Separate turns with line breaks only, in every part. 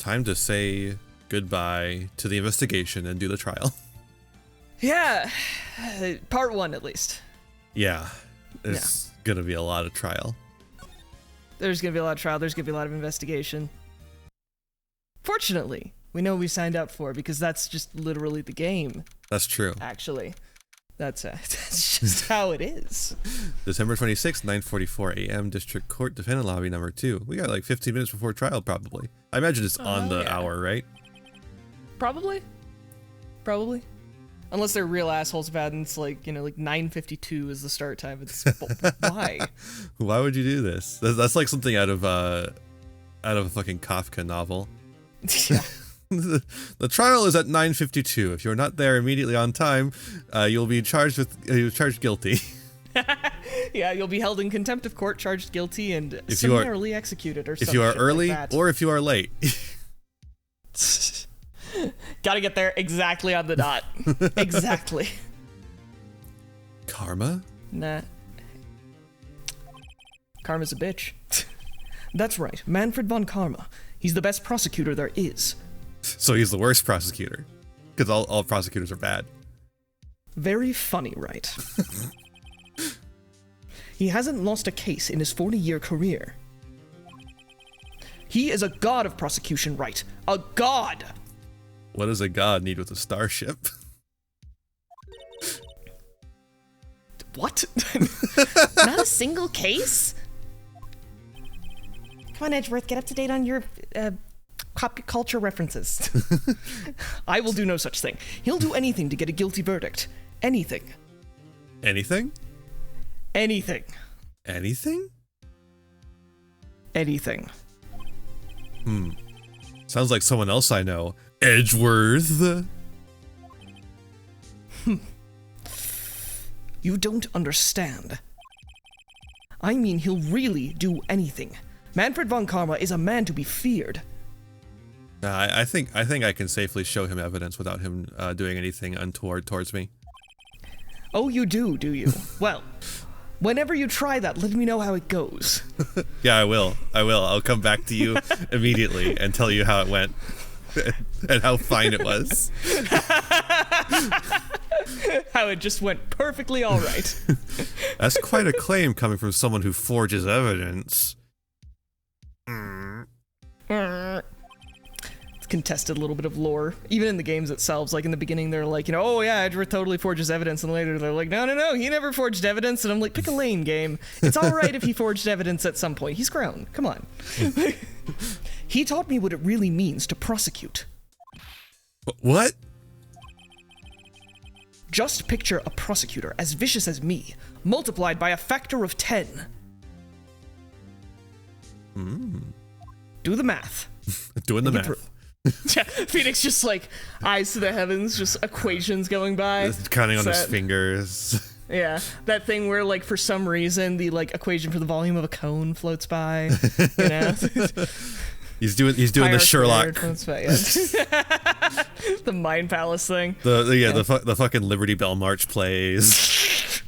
time to say goodbye to the investigation and do the trial.
Yeah, part 1 at least.
Yeah, there's gonna be a lot of trial.
There's gonna be a lot of trial, there's gonna be a lot of investigation. Fortunately, we know what we signed up for because that's just literally the game.
That's true.
Actually, that's just how it is.
December 26th, 9:44 a.m. District Court, Defendant Lobby number 2. We got like 15 minutes before trial, probably. I imagine it's on the hour, right?
Probably. Unless they're real assholes about it and it's like, like 9:52 is the start time. It's why?
Why would you do this? That's like something out of a fucking Kafka novel.
Yeah.
The trial is at 9:52. If you're not there immediately on time, you'll be charged guilty.
Yeah, you'll be held in contempt of court, charged guilty, and summarily executed or something.
If you are early
like that.
or if you are late.
Gotta get there exactly on the dot. Exactly.
Karma?
Nah. Karma's a bitch. That's right, Manfred von Karma. He's the best prosecutor there is.
So he's the worst prosecutor. Because all prosecutors are bad.
Very funny, right? He hasn't lost a case in his 40-year career. He is a god of prosecution, right? A god!
What does a god need with a starship?
What?
Not a single case? Come on, Edgeworth, get up to date on your pop culture references.
I will do no such thing. He'll do anything to get a guilty verdict. Anything.
Anything?
Anything.
Anything?
Anything.
Sounds like someone else I know. Edgeworth.
You don't understand. I mean, he'll really do anything. Manfred von Karma is a man to be feared.
I think I can safely show him evidence without him doing anything untoward towards me.
Oh, you do you? Well, whenever you try that, let me know how it goes.
Yeah, I will. I'll come back to you immediately and tell you how it went and how fine it was.
How it just went perfectly all right.
That's quite a claim coming from someone who forges evidence.
It's contested a little bit of lore, even in the games themselves. Like in the beginning, they're like, oh yeah, Edgeworth totally forges evidence, and later they're like, no, he never forged evidence. And I'm like, pick a lane, game. It's all right if he forged evidence at some point. He's grown. Come on. He taught me what it really means to prosecute.
What?
Just picture a prosecutor as vicious as me, multiplied by a factor of 10. Do the math.
Doing the math.
Yeah, Phoenix just like eyes to the heavens, just equations going by.
Just counting on his fingers.
Yeah, that thing where like for some reason the like equation for the volume of a cone floats by. You know.
He's doing the Sherlock.
The Mind Palace thing.
The fucking Liberty Bell March plays.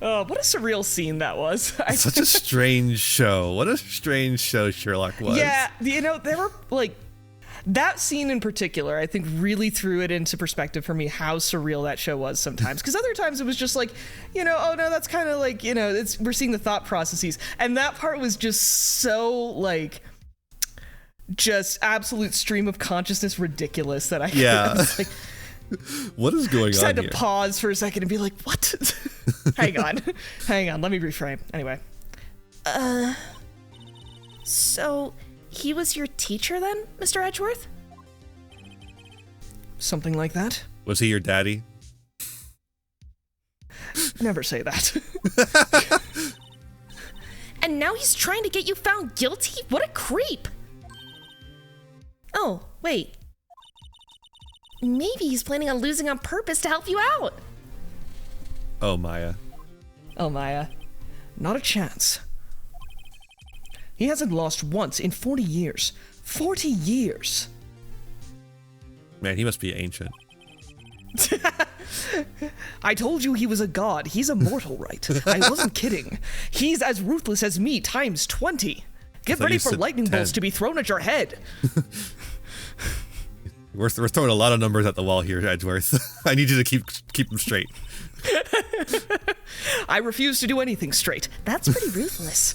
Oh, what a surreal scene that was.
Such a strange show. What a strange show Sherlock was.
Yeah, there were like that scene in particular, I think really threw it into perspective for me how surreal that show was sometimes. Because other times it was just like, oh no, that's kind of like, we're seeing the thought processes. And that part was just so like, just absolute stream of consciousness ridiculous that I was like,
what is going on here?
Just had to pause for a second and be like, what? Hang on, let me reframe. Anyway.
So he was your teacher then, Mr. Edgeworth?
Something like that.
Was he your daddy?
Never say that.
And now he's trying to get you found guilty? What a creep! Oh, wait. Maybe he's planning on losing on purpose to help you out.
Oh, Maya.
Not a chance. He hasn't lost once in 40 years. 40 years!
Man, he must be ancient.
I told you he was a god. He's immortal, right? I wasn't kidding. He's as ruthless as me times 20. Get
thought
ready
you
for
said
lightning
10.
bolts to be thrown at your head.
We're throwing a lot of numbers at the wall here, Edgeworth. I need you to keep them straight.
I refuse to do anything straight.
That's pretty ruthless.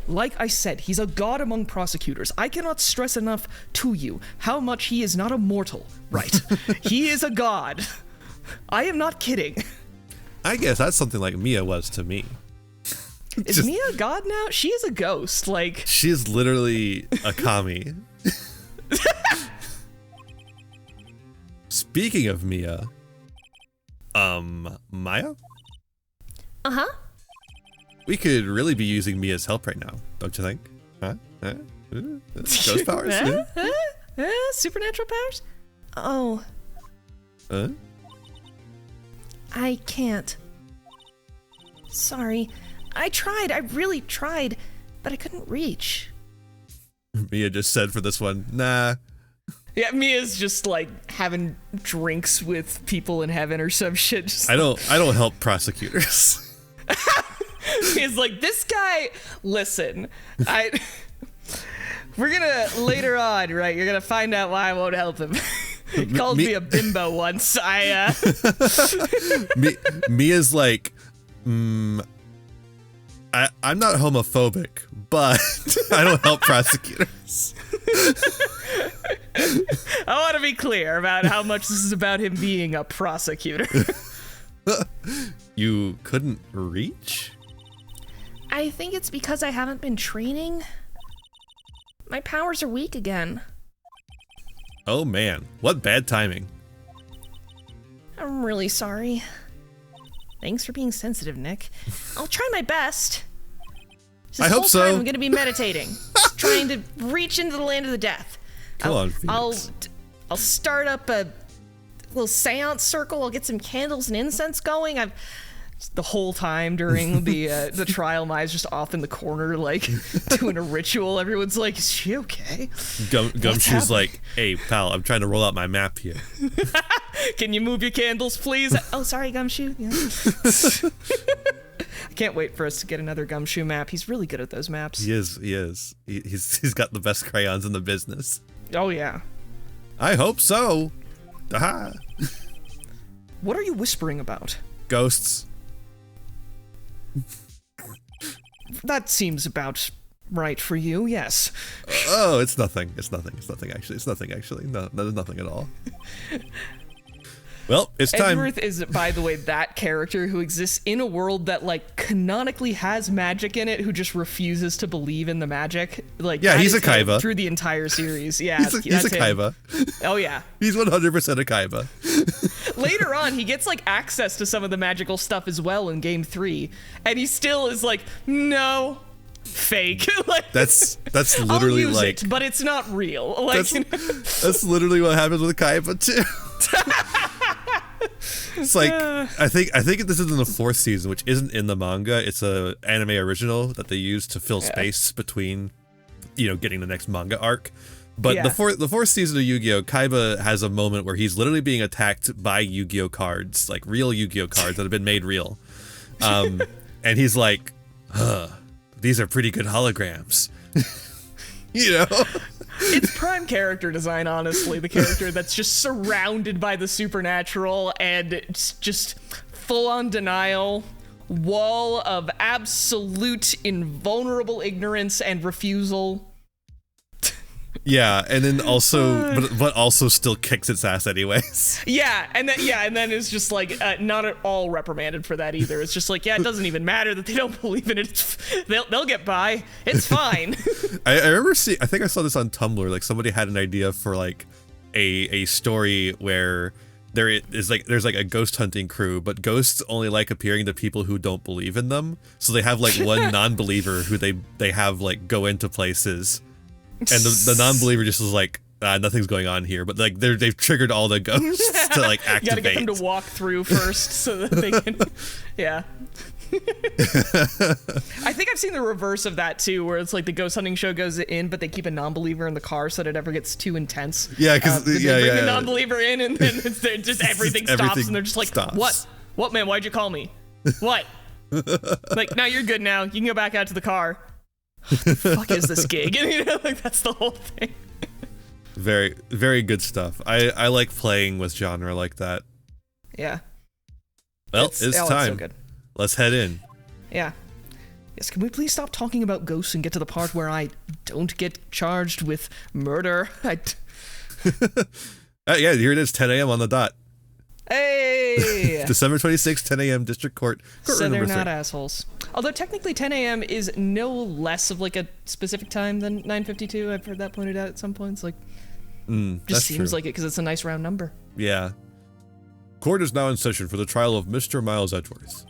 Like I said, he's a god among prosecutors. I cannot stress enough to you how much he is not a mortal, right? He is a god. I am not kidding.
I guess that's something like Mia was to me.
Is Mia a god now? She is a ghost, like...
She is literally a kami. Speaking of Mia, Maya?
Uh-huh.
We could really be using Mia's help right now, don't you think? Huh? Ghost powers?
Supernatural powers?
Oh,
Huh?
I can't. Sorry. I really tried, but I couldn't reach.
Mia just said for this one, nah.
Yeah, Mia's just like having drinks with people in heaven or some shit. Just
I don't help prosecutors.
He's like, this guy, listen, we're gonna, later on, right, you're gonna find out why I won't help him. He called me a bimbo once.
Mia's like, I'm not homophobic, but I don't help prosecutors.
I want to be clear about how much this is about him being a prosecutor.
You couldn't reach?
I think it's because I haven't been training. My powers are weak again.
Oh man, what bad timing.
I'm really sorry.
Thanks for being sensitive, Nick.
I'll try my best. This
I hope
whole
so.
time I'm gonna be meditating, trying to reach into the land of the death.
Come on,
I'll
Phoenix.
start up a little seance circle. I'll get some candles and incense going.
The whole time during the trial, Maya's just off in the corner, like, doing a ritual. Everyone's like, is she okay?
Gumshoe's like, hey, pal, I'm trying to roll out my map here.
Can you move your candles, please?
Oh, sorry, Gumshoe. Yeah.
I can't wait for us to get another Gumshoe map. He's really good at those maps.
He is. He's got the best crayons in the business.
Oh, yeah.
I hope so. Aha.
What are you whispering about?
Ghosts.
That seems about right for you, yes.
Oh, it's nothing. It's nothing actually. No, there's nothing at all. Well, it's time.
Edgeworth is, by the way, that character who exists in a world that, like, canonically has magic in it, who just refuses to believe in the magic. Like,
Yeah,
that
he's
is
a Kaiba.
him through the entire series. Yeah,
He's a
that's him.
Kaiba.
Oh, yeah.
He's 100% a Kaiba.
Later on, he gets, like, access to some of the magical stuff as well in Game 3, and he still is like, no, fake. Like,
That's literally
I'll use
like
it, but it's not real. Like,
that's literally what happens with Kaiba too. It's like I think this is in the 4th season, which isn't in the manga. It's a anime original that they use to fill space between, getting the next manga arc. But
Yeah.
the fourth season of Yu-Gi-Oh, Kaiba has a moment where he's literally being attacked by Yu-Gi-Oh cards, like real Yu-Gi-Oh cards that have been made real. And he's like, these are pretty good holograms.
it's prime character design, honestly. The character that's just surrounded by the supernatural and it's just full-on denial, wall of absolute invulnerable ignorance and refusal.
Yeah, and then also, but also still kicks its ass anyways.
Yeah, and then it's just like not at all reprimanded for that either. It's just like, yeah, it doesn't even matter that they don't believe in it. They'll get by. It's fine.
I remember I think I saw this on Tumblr. Like somebody had an idea for like a story where there's like a ghost hunting crew, but ghosts only like appearing to people who don't believe in them. So they have like one non-believer who they have like go into places. And the non-believer just was like, nothing's going on here. But like they've triggered all the ghosts to like activate.
You gotta get them to walk through first so that they can. Yeah. I think I've seen the reverse of that too, where it's like the ghost hunting show goes in, but they keep a non-believer in the car so that it never gets too intense.
Yeah, because
they bring the non-believer in, and then it's just everything stops, and they're just like,
stops.
What, man? Why'd you call me? What? Like, now you're good now. You can go back out to the car. What the fuck is this gig? And, you know, like, that's the whole thing.
Very, very good stuff. I like playing with genre like that.
Yeah.
Well, it's time.
So good.
Let's head in.
Yeah. Yes, can we please stop talking about ghosts and get to the part where I don't get charged with murder?
Yeah, here it is, 10 a.m. on the dot.
Hey!
December 26th, 10 a.m. District Court.
So they're not assholes. Although technically 10 a.m. is no less of like a specific time than 9:52. I've heard that pointed out at some points. Like, just seems
true.
like it because it's a nice round number.
Yeah. Court is now in session for the trial of Mr. Miles Edgeworth.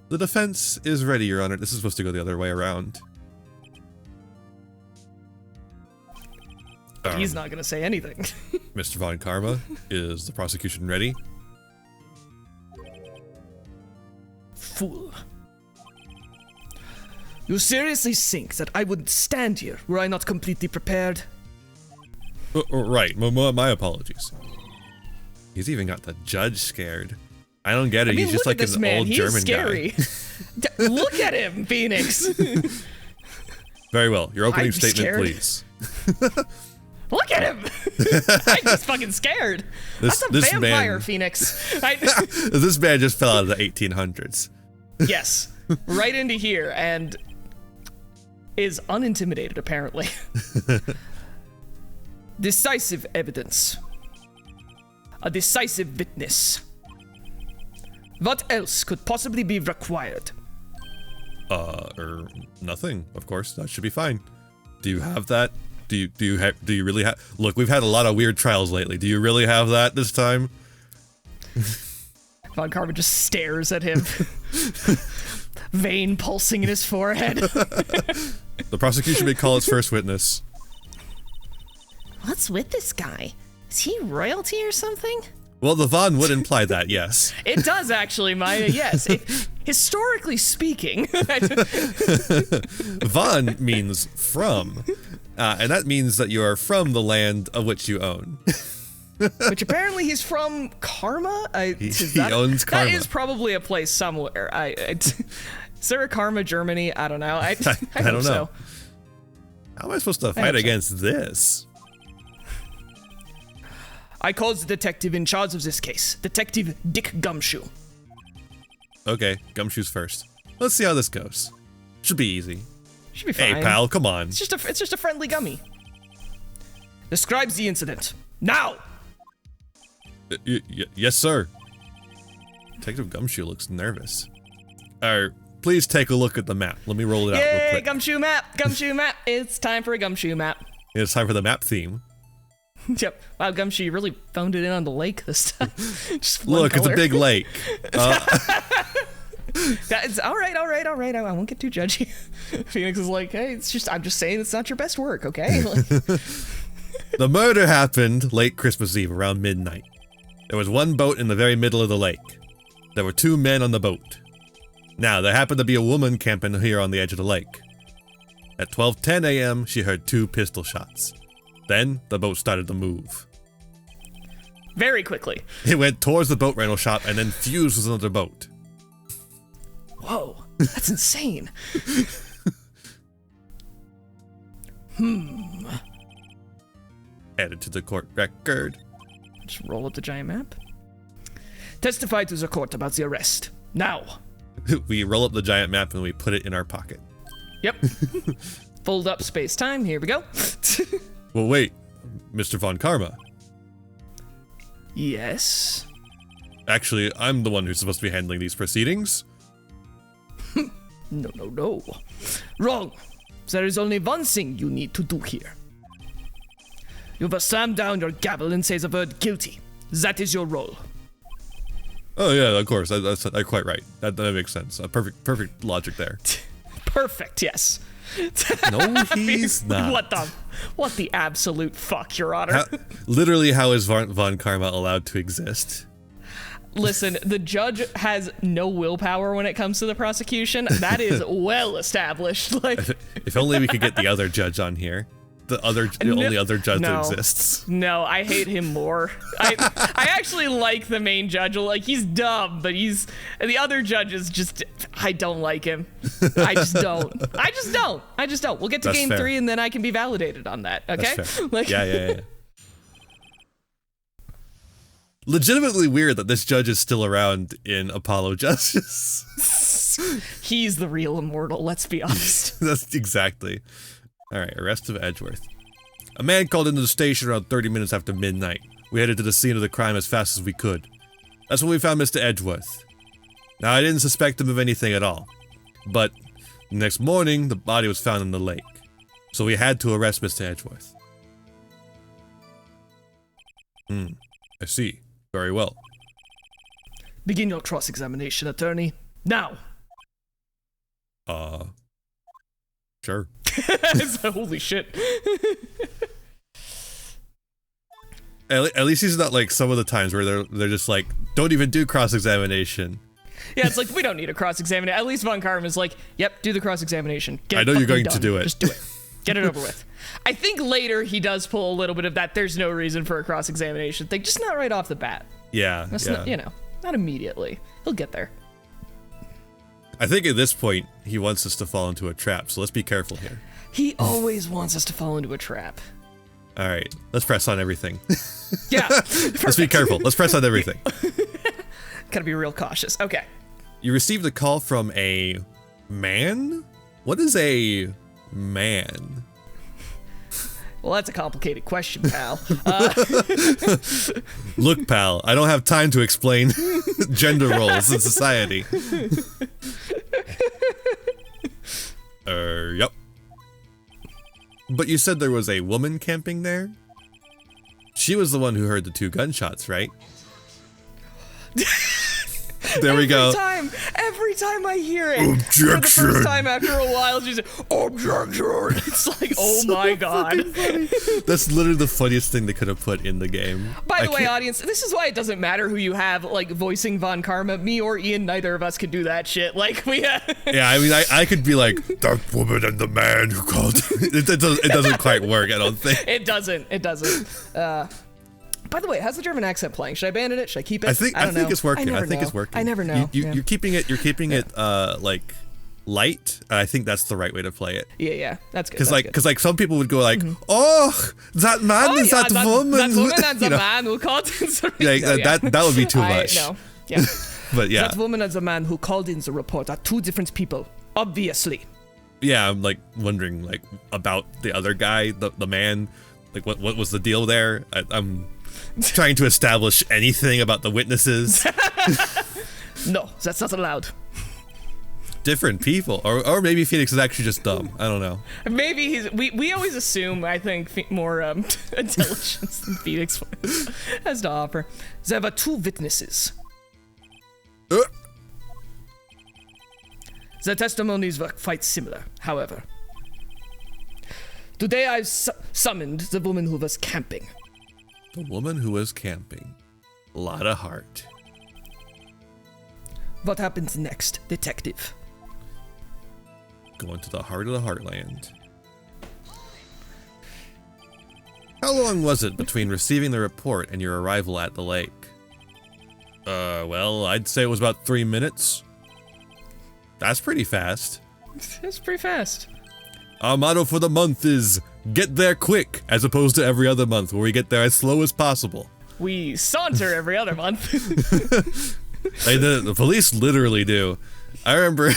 The defense is ready, Your Honor. This is supposed to go the other way around.
He's not going to say anything.
Mr. Von Karma, is the prosecution ready?
Fool. You seriously think that I would stand here were I not completely prepared?
Right, my apologies. He's even got the judge scared. I don't get it. He's just like an old German
scary.
guy.
Look at him, Phoenix.
Very well. Your opening
I'm
statement,
scared.
please.
Look at him. I'm just fucking scared. That's a vampire,
man,
Phoenix.
This man just fell out of the 1800s.
Yes, right into here and is unintimidated, apparently. Decisive evidence. A decisive witness. What else could possibly be required?
Nothing, of course. That should be fine. Do you have that? Do you really have? Look, we've had a lot of weird trials lately. Do you really have that this time?
Von Karma just stares at him. Vein pulsing in his forehead.
The prosecution may call its first witness.
What's with this guy? Is he royalty or something?
Well, the Von would imply that, yes.
It does, actually, Maya, yes. Historically speaking.
Von means from, and that means that you are from the land of which you own.
Which apparently he's from Karma?
He owns Karma.
That is probably a place somewhere. Is there a Karma, Germany? I don't know. I
I don't know.
So.
How am I supposed to fight against this?
I call the detective in charge of this case, Detective Dick Gumshoe.
Okay, Gumshoe's first. Let's see how this goes. Should be easy.
Should be fine.
Hey, pal, come on.
It's just a friendly gummy. Describes the incident. Now!
Yes, sir. Detective Gumshoe looks nervous. Please take a look at the map. Let me roll it out real
Yay,
quick.
Gumshoe map! Gumshoe map! It's time for a Gumshoe map.
It's time for the map theme.
Yep. Wow, Gumshoe, you really phoned it in on the lake this time. Just
Look,
color.
it's a big lake.
It's all right. I won't get too judgy. Phoenix is like, hey, I'm just saying it's not your best work, okay? Like,
The murder happened late Christmas Eve around midnight. There was one boat in the very middle of the lake. There were 2 men on the boat. Now, there happened to be a woman camping here on the edge of the lake. At 12:10 a.m., she heard 2 pistol shots. Then, the boat started to move.
very quickly.
It went towards the boat rental shop and then fused with another boat.
Whoa, that's insane.
Added to the court record.
Just roll up the giant map. Testify to the court about the arrest. Now.
We roll up the giant map and we put it in our pocket.
Yep. Fold up space-time. Here we go.
Well, wait. Mr. Von Karma.
Yes.
Actually, I'm the one who's supposed to be handling these proceedings.
No. Wrong. There is only one thing you need to do here. You must slam down your gavel and say the word guilty. That is your role.
Oh yeah, of course. That's quite right. That makes sense. Perfect logic there.
Perfect, yes.
No, he's not.
What the absolute fuck, Your Honor?
Literally, how is Von Karma allowed to exist?
Listen, the judge has no willpower when it comes to the prosecution. That is well established. Like,
if only we could get the other judge on here. the only other judge that exists.
No, I hate him more. I actually like the main judge. Like, he's dumb, but the other judge is just, I don't like him. I just don't. We'll get to game 3 and then I can be validated on that. Okay?
That's fair.
Like,
Yeah. Legitimately weird that this judge is still around in Apollo Justice.
He's the real immortal, let's be honest.
That's exactly. Alright, arrest of Edgeworth. A man called into the station around 30 minutes after midnight. We headed to the scene of the crime as fast as we could. That's when we found Mr. Edgeworth. Now, I didn't suspect him of anything at all. But, the next morning, the body was found in the lake. So we had to arrest Mr. Edgeworth. I see. Very well.
Begin your cross-examination, attorney. Now!
Sure.
Holy shit.
At least he's not like some of the times where they're just like, don't even do cross-examination.
Yeah, it's like, we don't need a cross-examination. At least Von Karman's like, yep, do the cross-examination.
I know you're going to do it.
Just do it. Get it over with. I think later he does pull a little bit of that, there's no reason for a cross-examination thing, just not right off the bat.
Yeah,
Not, not immediately. He'll get there.
I think at this point, he wants us to fall into a trap, so let's be careful here.
He always wants us to fall into a trap.
Alright, let's press on everything.
Yeah.
Let's be careful. Let's press on everything.
Gotta be real cautious. Okay.
You received a call from a man? What is a man?
Well, that's a complicated question, pal.
Look, pal, I don't have time to explain gender roles in society. Yep. But you said there was a woman camping there? She was the one who heard the 2 gunshots, right? There we go.
Every time I hear it,
Objection.
for the first time after a while, she's like, Objection. It's like, oh
So
my god.
That's literally the funniest thing they could have put in the game.
By the way, audience, this is why it doesn't matter who you have, like, voicing Von Karma. Me or Iain, neither of us can do that shit. Like, we
Yeah, I mean, I could be like, that woman and the man who called. It doesn't quite work, I don't think.
It doesn't. By the way, how's the German accent playing? Should I abandon it? Should I keep it?
I think it's working. I think it's working.
I never know.
You're keeping it like light. I think that's the right way to play it.
Yeah, that's good.
Because like some people would go like, oh, that man is that woman.
That woman and the man who called in the report.
That would be too much.
No, yeah.
But yeah.
That woman and the man who called in the report are 2 different people, obviously.
Yeah, I'm like wondering like about the other guy, the man. Like what was the deal there? I'm trying to establish anything about the witnesses.
No, that's not allowed.
Different people, or maybe Phoenix is actually just dumb. I don't know.
Maybe he's. We always assume, I think, more intelligence than Phoenix has to offer. There were 2 witnesses. The testimonies were quite similar, however. Today I've summoned the woman who was camping.
The woman who was camping. A lot of heart.
What happens next, detective?
Going to the heart of the heartland. How long was it between receiving the report and your arrival at the lake? Well, I'd say it was about 3 minutes. That's pretty fast.
It's pretty fast.
Our motto for the month is, get there quick, as opposed to every other month, where we get there as slow as possible.
We saunter every other month.
The police literally do. I remember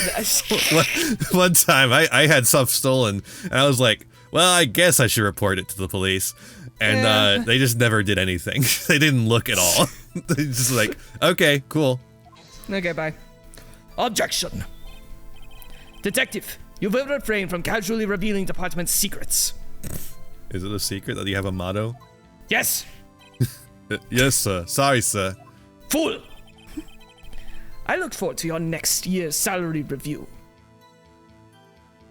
one time I had stuff stolen, and I was like, well, I guess I should report it to the police. And they just never did anything. They didn't look at all. They just like, okay, cool.
Okay, bye. Objection. Detective, you will refrain from casually revealing department secrets.
Is it a secret that you have a motto?
Yes.
Yes, sir. Sorry, sir.
Fool. I look forward to your next year's salary review.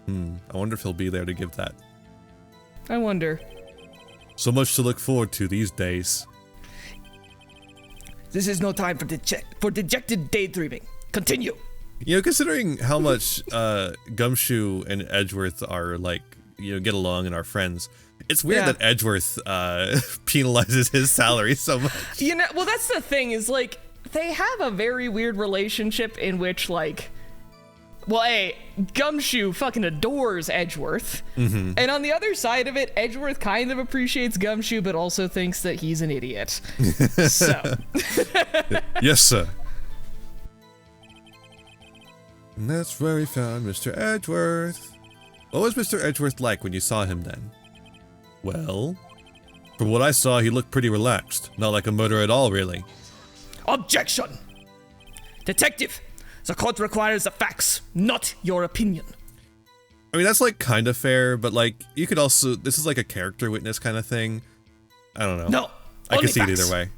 I wonder if he'll be there to give that.
I wonder.
So much to look forward to these days.
This is no time for dejected daydreaming. Continue.
You know, considering how much Gumshoe and Edgeworth are like get along and are friends. It's weird
Yeah.
that Edgeworth penalizes his salary so much.
Well, that's the thing is, like, they have a very weird relationship in which, like, well, Gumshoe fucking adores Edgeworth.
Mm-hmm.
And on the other side of it, Edgeworth kind of appreciates Gumshoe, but also thinks that he's an idiot. So.
Yes, sir. And that's where we found Mr. Edgeworth. What was Mr. Edgeworth like when you saw him then? Well, from what I saw, he looked pretty relaxed. Not like a murderer at all, really.
Objection! Detective, the court requires the facts, not your opinion.
I mean, that's like kind of fair, but like, you could also, this is like a character witness kind of thing. I don't know.
No,
I
only
can see it
facts.
either way.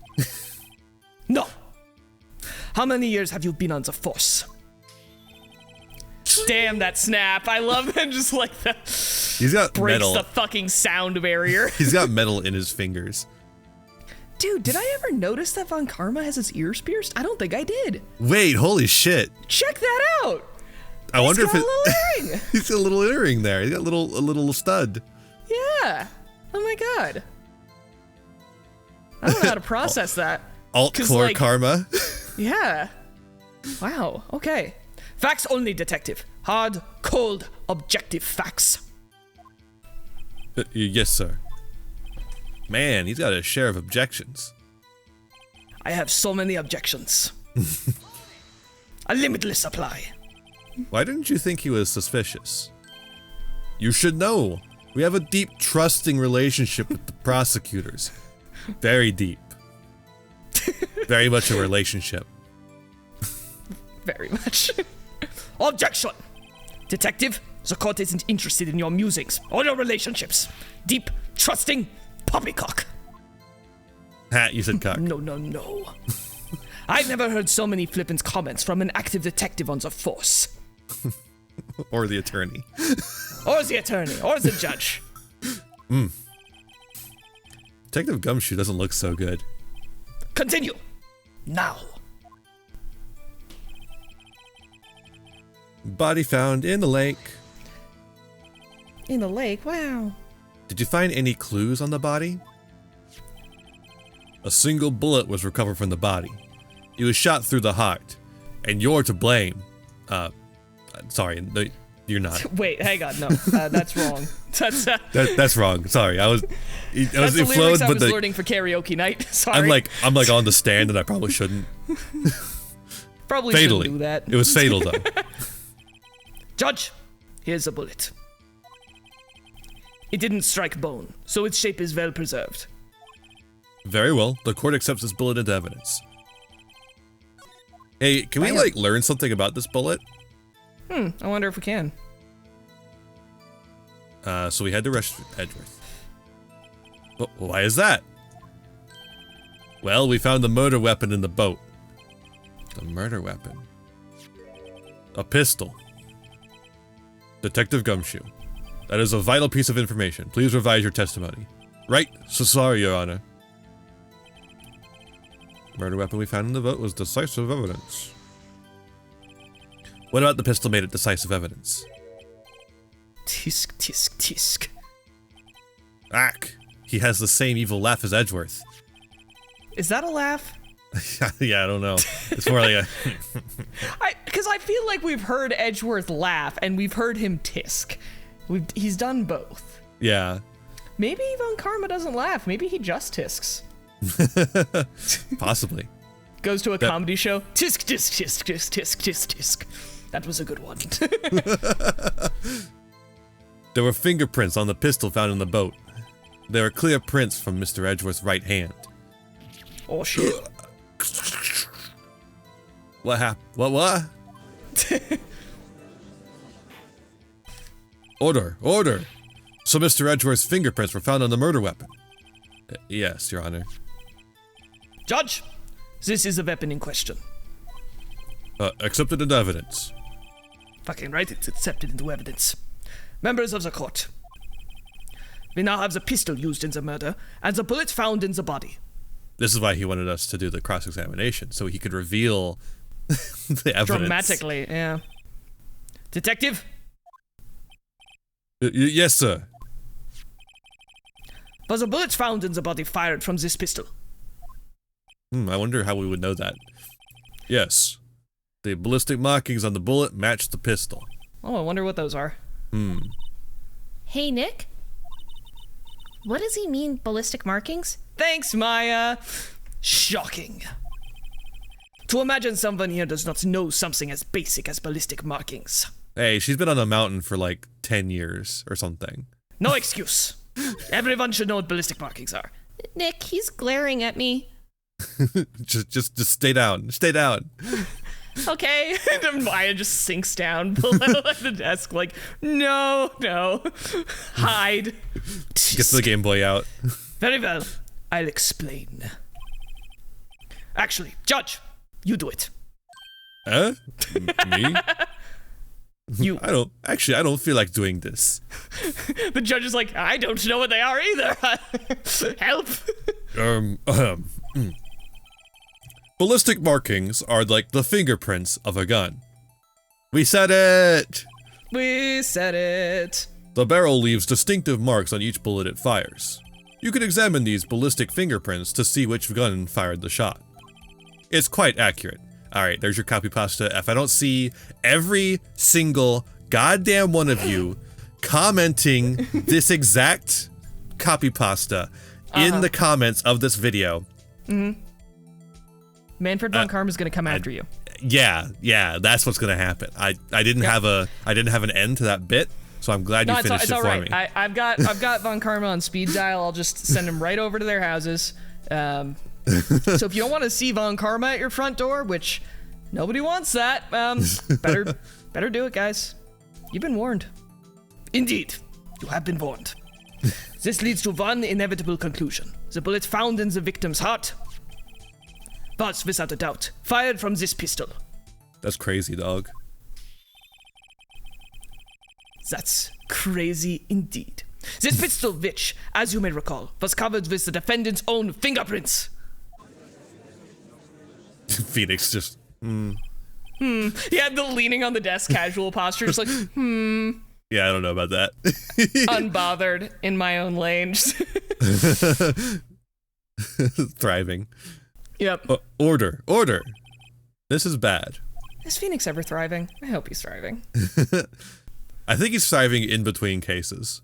No. How many years have you been on the force? Damn, that snap. I love him just like that.
He's got
Breaks
metal.
the fucking sound barrier.
He's got metal in his fingers.
Dude, did I ever notice that Von Karma has his ears pierced? I don't think I did.
Wait, holy shit.
Check that out.
I wonder
He's
if
got a little earring.
he's got a little earring there. He's got a little stud.
Yeah. Oh my god. I don't know how to process that.
Alt-core
like,
karma.
Yeah. Wow. Okay. Facts only, detective. Hard, cold, objective facts.
Yes, sir. Man, he's got a share of objections.
I have so many objections. A limitless supply.
Why didn't you think he was suspicious? You should know. We have a deep, trusting relationship with the prosecutors. Very deep. Very much a relationship.
Very much. Objection! Detective, the court isn't interested in your musings or your relationships. Deep, trusting, poppycock.
Ha, you said cock.
No. I've never heard so many flippant comments from an active detective on the force.
Or the attorney.
Or the attorney, or the judge.
Detective Gumshoe doesn't look so good.
Continue. Now.
Body found in the lake.
In the lake, wow.
Did you find any clues on the body? A single bullet was recovered from the body. It was shot through the heart. And you're to blame. Sorry, no, you're not.
Wait, hang on, no, that's wrong.
That's wrong. Sorry,
That's the lyrics I was learning for karaoke night. Sorry.
I'm like on the stand and I probably shouldn't.
Probably
Fatally.
shouldn't do that.
It was fatal though.
Judge, here's a bullet. It didn't strike bone, so its shape is well preserved.
Very well. The court accepts this bullet into evidence. Hey, can we like learn something about this bullet?
I wonder if we can.
So we had to rush Edgeworth. But why is that? Well, we found the murder weapon in the boat. The murder weapon. A pistol. Detective Gumshoe. That is a vital piece of information. Please revise your testimony. Right? So sorry, Your Honor. Murder weapon we found in the boat was decisive evidence. What about the pistol made it decisive evidence?
Tisk, tisk, tisk.
Ack! He has the same evil laugh as Edgeworth.
Is that a laugh?
Yeah, I don't know. It's more like a...
Because I feel like we've heard Edgeworth laugh and we've heard him tisk. He's done both.
Yeah.
Maybe Von Karma doesn't laugh. Maybe he just tisks.
Possibly.
Goes to a comedy show. Tisk, tisk, tisk, tisk, tisk, tisk, tisk. That was a good one.
There were fingerprints on the pistol found in the boat. There are clear prints from Mr. Edgeworth's right hand.
Oh, shit.
What happened? What? Order! So Mr. Edgeworth's fingerprints were found on the murder weapon? Yes, Your Honor.
Judge, this is the weapon in question.
Accepted into evidence.
Fucking right, it's accepted into evidence. Members of the court. We now have the pistol used in the murder, and the bullet found in the body.
This is why he wanted us to do the cross-examination, so he could reveal the evidence.
Dramatically, yeah. Detective?
Yes, sir.
Was the bullets found in the body fired from this pistol?
I wonder how we would know that. Yes. The ballistic markings on the bullet match the pistol.
Oh, I wonder what those are.
Hey, Nick? What does he mean, ballistic markings?
Thanks, Maya. Shocking. To imagine someone here does not know something as basic as ballistic markings.
Hey, she's been on a mountain for like 10 years or something.
No excuse. Everyone should know what ballistic markings are.
Nick, he's glaring at me.
just stay down. Stay down.
Okay. And Maya just sinks down below at the desk like, no. Hide.
Gets the Game Boy out.
Very well. I'll explain. Actually, Judge, you do it.
Huh? Me?
You.
I don't feel like doing this.
The judge is like, I don't know what they are either. Help.
Ballistic markings are like the fingerprints of a gun. We said it!
We said it.
The barrel leaves distinctive marks on each bullet it fires. You can examine these ballistic fingerprints to see which gun fired the shot. It's quite accurate. Alright, there's your copy pasta. If I don't see every single goddamn one of you commenting this exact copy pasta in the comments of this video.
Manfred von Karma is going to come after you.
Yeah, that's what's gonna happen. I didn't have an end to that bit, so I'm glad you finished it for me.
I've got von Karma on speed dial. I'll just send him right over to their houses. So if you don't want to see von Karma at your front door, which nobody wants that, better do it, guys. You've been warned. Indeed, you have been warned. This leads to one inevitable conclusion. The bullet found in the victim's heart was, without a doubt, fired from this pistol.
That's crazy, dog.
That's crazy indeed. This pistol, which, as you may recall, was covered with the defendant's own fingerprints.
Phoenix just,
He had the leaning on the desk casual posture, just like,
Yeah, I don't know about that.
unbothered in my own lane.
Thriving.
Yep.
Order. This is bad.
Is Phoenix ever thriving? I hope he's thriving.
I think he's thriving in between cases.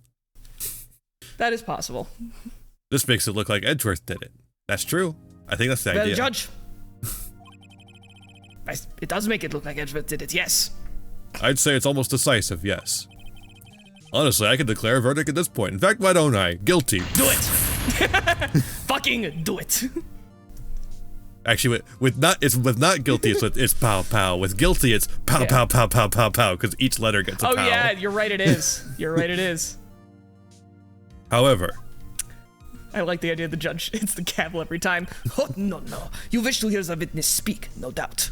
That is possible.
This makes it look like Edgeworth did it. That's true. I think that's the
Well,
idea.
Judge. It does make it look like Edgeworth did it, yes.
I'd say it's almost decisive, yes. Honestly, I could declare a verdict at this point. In fact, why don't I? Guilty.
Do it! Fucking do it.
Actually, with not guilty, it's pow pow. With guilty, it's pow pow pow pow pow pow, because each letter gets a pow.
Oh yeah, you're right, it is. You're right, it is.
However,
I like the idea of the judge hits the gavel every time. Oh, no. You wish to hear the witness speak, no doubt.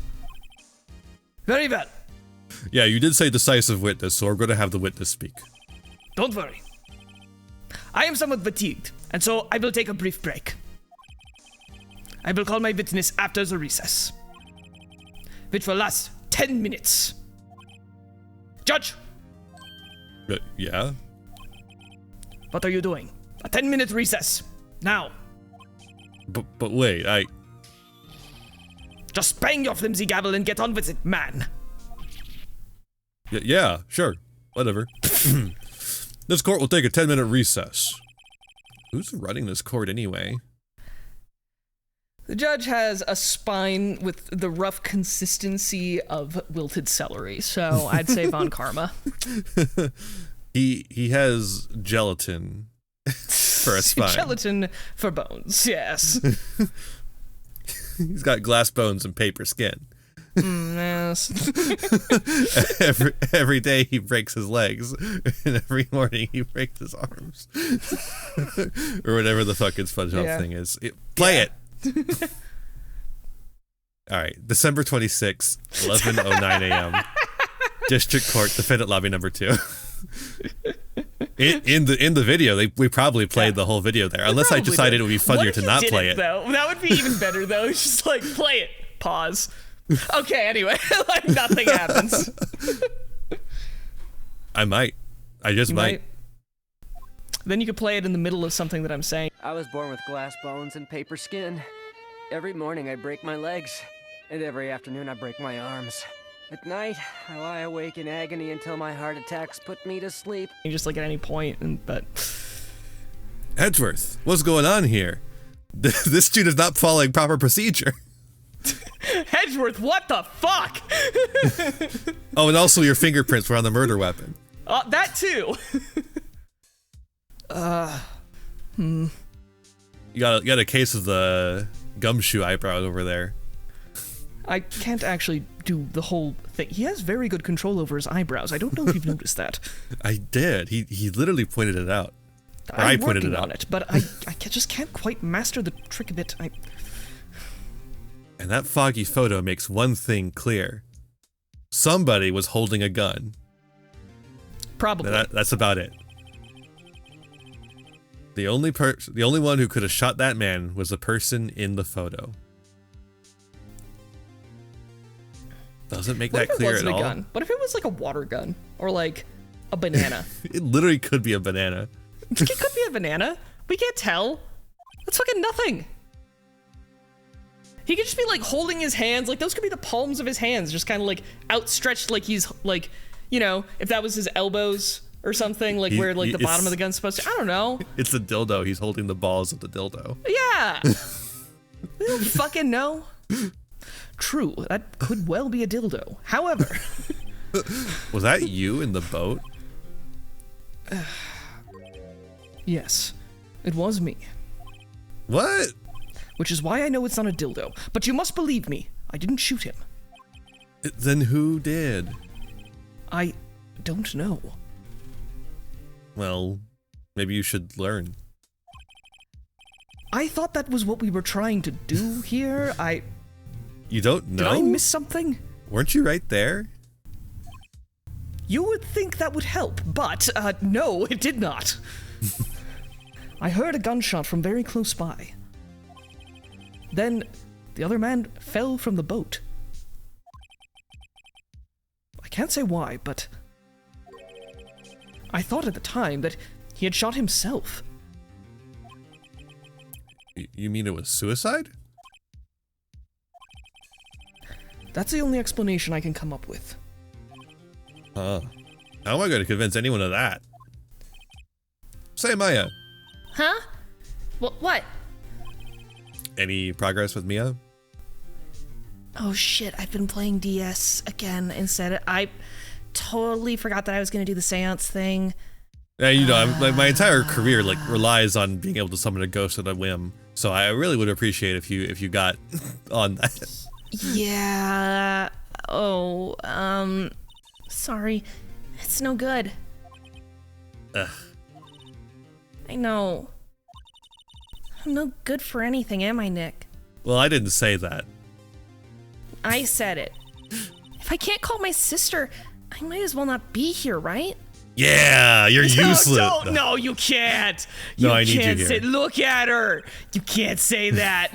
Very well.
yeah, you did say decisive witness, so we're going to have the witness speak.
Don't worry. I am somewhat fatigued, and so I will take a brief break. I will call my witness after the recess, which will last 10 minutes. Judge!
Yeah?
What are you doing? A 10-minute recess. Now.
But wait,
Just bang your flimsy gavel and get on with it, man.
Yeah, sure. Whatever. This court will take a 10-minute recess. Who's running this court anyway?
The judge has a spine with the rough consistency of wilted celery, so I'd say von Karma.
He has gelatin for a spine.
Gelatin for bones, yes.
He's got glass bones and paper skin.
Yes.
every day he breaks his legs, and every morning he breaks his arms. Or whatever the fucking SpongeBob thing is. Play it! Alright, December 26th, 11:09 a.m. District Court, Defendant Lobby number 2. In the video, we probably played the whole video there. Unless I decided it would be funnier to not play it.
Though? That would be even better, though. It's just like, play it. Pause. Okay, anyway. Like, nothing happens.
I might. I just might.
Then you could play it in the middle of something that I'm saying.
I was born with glass bones and paper skin. Every morning I break my legs, and every afternoon I break my arms. At night, I lie awake in agony until my heart attacks put me to sleep.
You just like at any point, but
Edgeworth, what's going on here? This dude is not following proper procedure.
Edgeworth, what the fuck?
Oh, and also your fingerprints were on the murder weapon.
That too.
You got a case of the gumshoe eyebrows over there.
I can't actually do the whole thing. He has very good control over his eyebrows. I don't know if you've noticed that.
I did. He literally pointed it out. Or I
I'm
pointed
working
it out.
on it, but I just can't quite master the trick of it.
And that foggy photo makes one thing clear. Somebody was holding a gun.
Probably.
That's about it. The only one who could have shot that man was the person in the photo. Doesn't make that clear at all.
Gun? What if it was like a water gun or like a banana?
It literally could be a banana.
It could be a banana. We can't tell. That's fucking nothing. He could just be like holding his hands, like those could be the palms of his hands, just kind of like outstretched, like he's like, you know, if that was his elbows or something, like where like the bottom of the gun's supposed to. I don't know.
It's a dildo. He's holding the balls of the dildo.
Yeah. We don't fucking know. True, that could well be a dildo. However,
was that you in the boat?
Yes, it was me.
What?
Which is why I know it's not a dildo. But you must believe me, I didn't shoot him.
Then who did?
I don't know.
Well, maybe you should learn.
I thought that was what we were trying to do here.
You don't know?
Did I miss something?
Weren't you right there?
You would think that would help, but no, it did not. I heard a gunshot from very close by. Then the other man fell from the boat. I can't say why, but I thought at the time that he had shot himself.
You mean it was suicide?
That's the only explanation I can come up with.
Huh. How am I going to convince anyone of that? Say, Maya.
Huh? What?
Any progress with Mia?
Oh shit, I've been playing DS again instead. I totally forgot that I was gonna do the seance thing.
Yeah, you know, my entire career like relies on being able to summon a ghost at a whim. So I really would appreciate if you got on that.
Yeah. Oh, sorry. It's no good.
Ugh.
I know. I'm no good for anything, am I, Nick?
Well, I didn't say that.
I said it. If I can't call my sister, I might as well not be here, right?
Yeah, you're useless.
No, you can't.
No, I need you
can't
here.
say, look at her. You can't say that.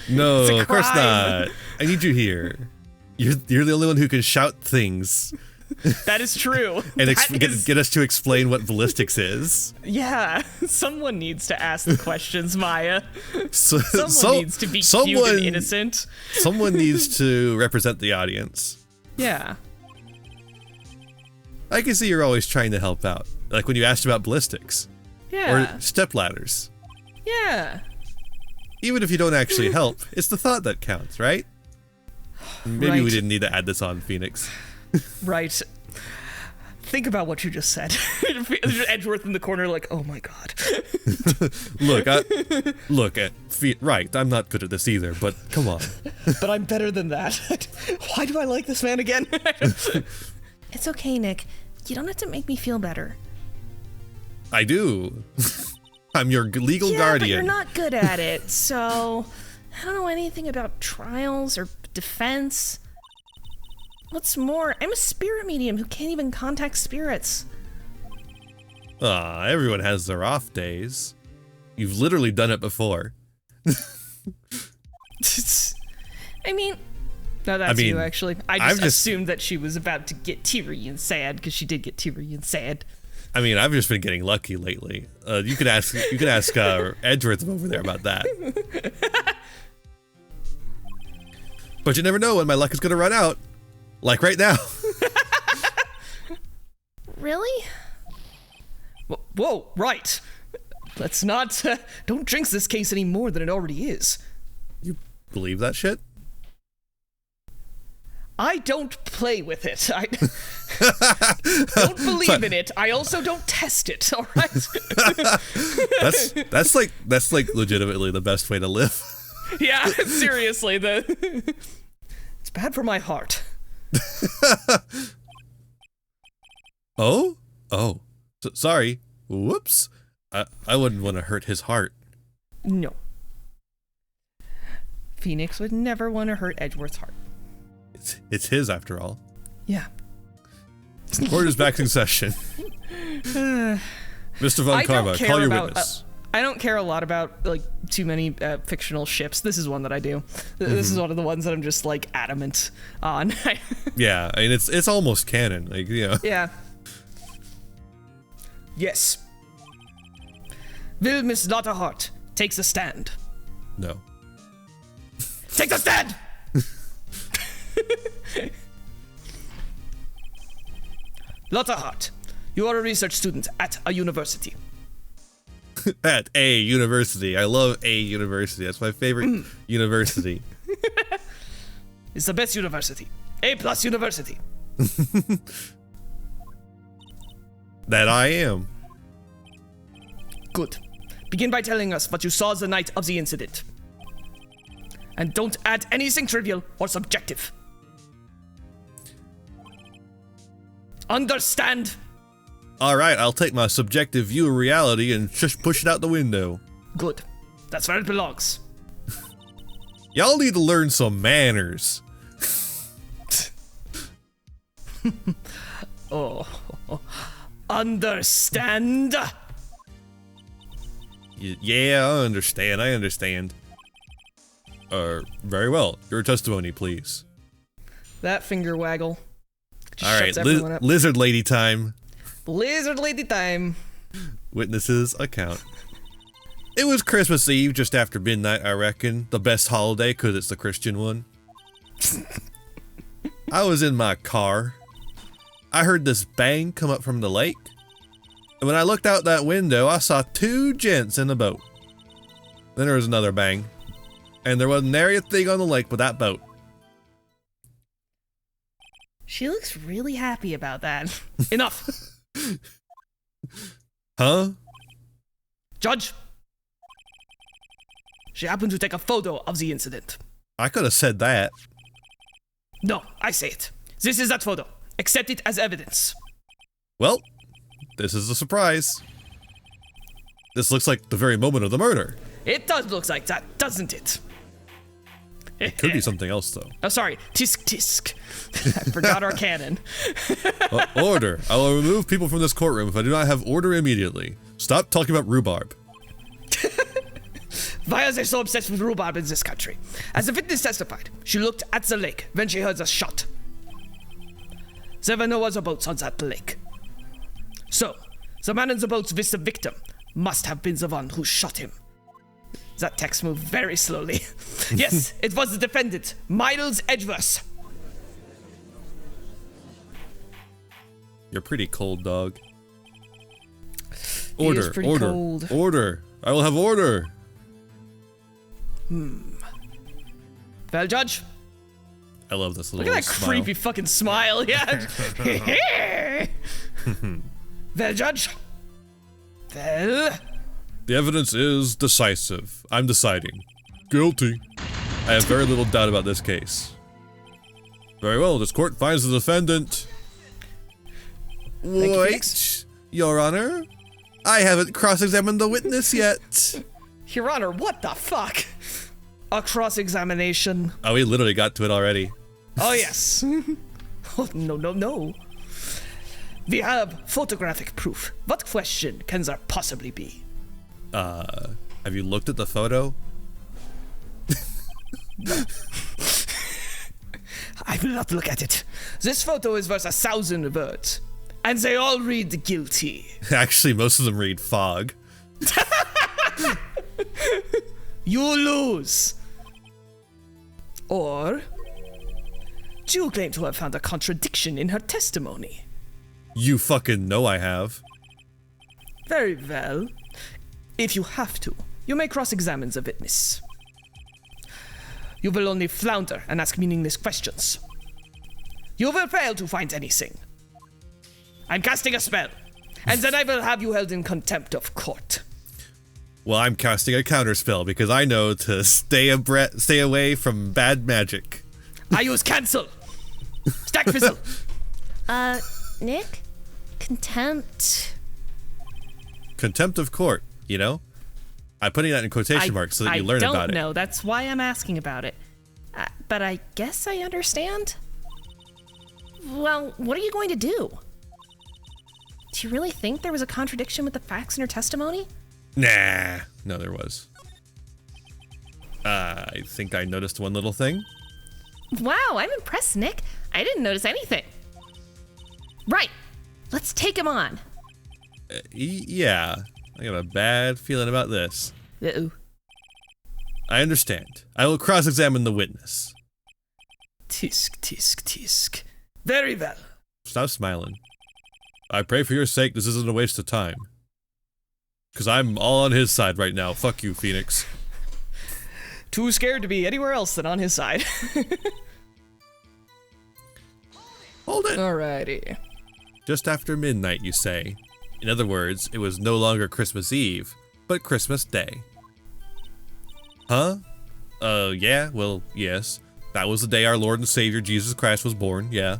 No,
It's a
of course
crime.
not. I need you here. You're the only one who can shout things
That is true.
and
That is-
get us to explain what ballistics is.
Yeah, someone needs to ask the questions, Maya.
So,
Someone needs to be cute and innocent.
Someone needs to represent the audience.
Yeah.
I can see you're always trying to help out. Like when you asked about ballistics.
Yeah.
Or step ladders.
Yeah.
Even if you don't actually help, it's the thought that counts, right? Maybe we
Right.
didn't need to add this on, Phoenix.
Right. Think about what you just said. Edgeworth in the corner like, oh my god.
Right, I'm not good at this either, but come on.
But I'm better than that. Why do I like this man again?
It's okay, Nick. You don't have to make me feel better.
I do. I'm your legal
Yeah,
guardian.
but you're not good at it, so I don't know anything about trials or defense. What's more, I'm a spirit medium who can't even contact spirits.
Everyone has their off days. You've literally done it before.
I mean, no, that's
mean,
you actually. I
I've
just
just-
assumed that she was about to get teary and sad because she did get teary and sad.
I mean, I've just been getting lucky lately. You could ask Edgeworth over there about that. But you never know when my luck is gonna run out. Like right now.
Really?
Whoa, right. Let's not, don't jinx this case any more than it already is.
You believe that shit?
I don't play with it. I don't believe in it. I also don't test it, all right?
That's like legitimately the best way to live.
Yeah, seriously, it's bad for my heart.
Oh? Sorry. Whoops. I wouldn't want to hurt his heart.
No. Phoenix would never want to hurt Edgeworth's heart.
It's his after all.
Yeah.
Court is back in session. Mr. Von Karma, call your witness.
I don't care a lot about like too many fictional ships. This is one that I do. This is one of the ones that I'm just like adamant on.
Yeah, I mean it's almost canon. Like, you know.
Yeah. Yes. Will Miss Lotterheart takes a stand?
No.
Take the stand! Lotterheart, you are a research student at a university.
At a university. I love a university. That's my favorite university.
It's the best university. A+ university.
That I am.
Good. Begin by telling us what you saw the night of the incident. And don't add anything trivial or subjective. Understand?
Alright, I'll take my subjective view of reality and just push it out the window.
Good. That's where it belongs.
Y'all need to learn some manners.
Oh. Understand?
Yeah, I understand. Very well. Your testimony, please.
That finger waggle.
Alright, lizard lady time.
Lizard lady time.
Witnesses account. It was Christmas Eve just after midnight, I reckon. The best holiday because it's the Christian one. I was in my car. I heard this bang come up from the lake. And when I looked out that window, I saw two gents in a boat. Then there was another bang. And there wasn't nary a thing on the lake but that boat.
She looks really happy about that.
Enough.
Huh?
Judge. She happened to take a photo of the incident.
I could have said that.
No, I say it. This is that photo. Accept it as evidence.
Well, this is a surprise. This looks like the very moment of the murder.
It does look like that, doesn't it?
It could be something else, though.
Oh, sorry. Tisk tisk. I forgot our canon.
Order. I will remove people from this courtroom if I do not have order immediately. Stop talking about rhubarb.
Why are they so obsessed with rhubarb in this country? As the witness testified, she looked at the lake when she heard the shot. There were no other boats on that lake. So, the man in the boats with the victim must have been the one who shot him. That text moved very slowly. Yes, it was the defendant, Miles Edgeworth.
You're pretty cold, dog.
He is pretty cold.
Order. I will have order.
Well, Judge.
I love this little
Look at that
smile.
creepy fucking smile. Yeah. Well, Judge. Well.
The evidence is decisive. I'm deciding. Guilty. I have very little doubt about this case. Very well, this court finds the defendant.
you,
Wait, Your Honor. I haven't cross-examined the witness yet.
Your Honor, what the fuck? A cross-examination.
Oh, we literally got to it already.
Oh, yes. Oh, no. We have photographic proof. What question can there possibly be?
Have you looked at the photo?
I will not look at it. This photo is worth 1,000 words. And they all read guilty.
Actually, most of them read fog.
You lose. Or do you claim to have found a contradiction in her testimony?
You fucking know I have.
Very well. If you have to, you may cross-examine the witness. You will only flounder and ask meaningless questions. You will fail to find anything. I'm casting a spell, and then I will have you held in contempt of court.
Well, I'm casting a counterspell because I know to stay away from bad magic.
I use cancel. Stack fizzle.
Nick? Contempt?
Contempt of court, you know? I'm putting that in quotation marks so that you learn about it.
I don't know. That's why I'm asking about it. But I guess I understand. Well, what are you going to do? Do you really think there was a contradiction with the facts in her testimony?
Nah. No, there was. I think I noticed one little thing.
Wow, I'm impressed, Nick. I didn't notice anything. Right. Let's take him on.
Yeah. I got a bad feeling about this.
Uh-oh.
I understand. I will cross-examine the witness.
Tisk, tisk, tisk. Very well.
Stop smiling. I pray for your sake this isn't a waste of time. Because I'm all on his side right now. Fuck you, Phoenix.
Too scared to be anywhere else than on his side.
Hold it.
Alrighty.
Just after midnight, you say. In other words, it was no longer Christmas Eve, but Christmas Day. Huh? Yeah, well, yes. That was the day our Lord and Savior Jesus Christ was born, yeah.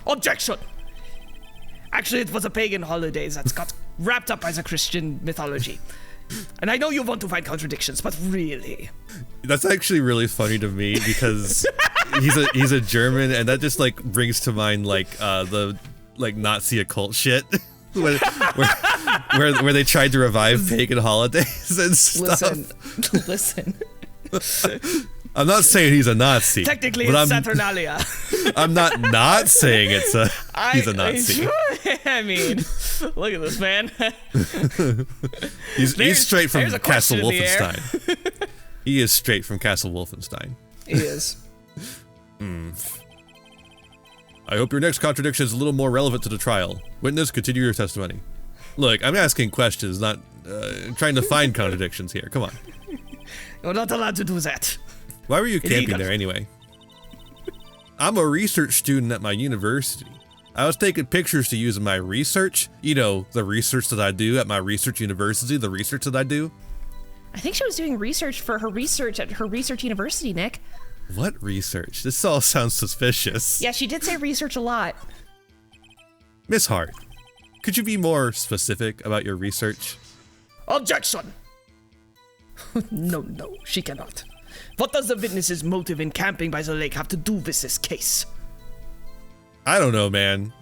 Objection! Actually, it was a pagan holiday that got wrapped up by the Christian mythology. And I know you want to find contradictions, but really...
That's actually really funny to me because he's a German, and that just like brings to mind like the like Nazi occult shit where they tried to revive pagan holidays and stuff.
Listen.
I'm not saying he's a Nazi.
Technically,
but
it's Saturnalia.
I'm not saying he's a Nazi.
I mean, look at this man.
He's straight from Castle
question in the air.
Wolfenstein. He is straight from Castle Wolfenstein.
He is.
I hope your next contradiction is a little more relevant to the trial. Witness, continue your testimony. Look, I'm asking questions, not trying to find contradictions here. Come on.
You're not allowed to do that.
Why were you camping
Illegal.
there anyway? I'm a research student at my university. I was taking pictures to use in my research. You know, the research that I do at my research university, the research that I do.
I think she was doing research for her research at her research university, Nick.
What research? This all sounds suspicious.
Yeah, she did say research a lot.
Miss Hart, could you be more specific about your research?
Objection! No, she cannot. What does the witness's motive in camping by the lake have to do with this case?
I don't know, man.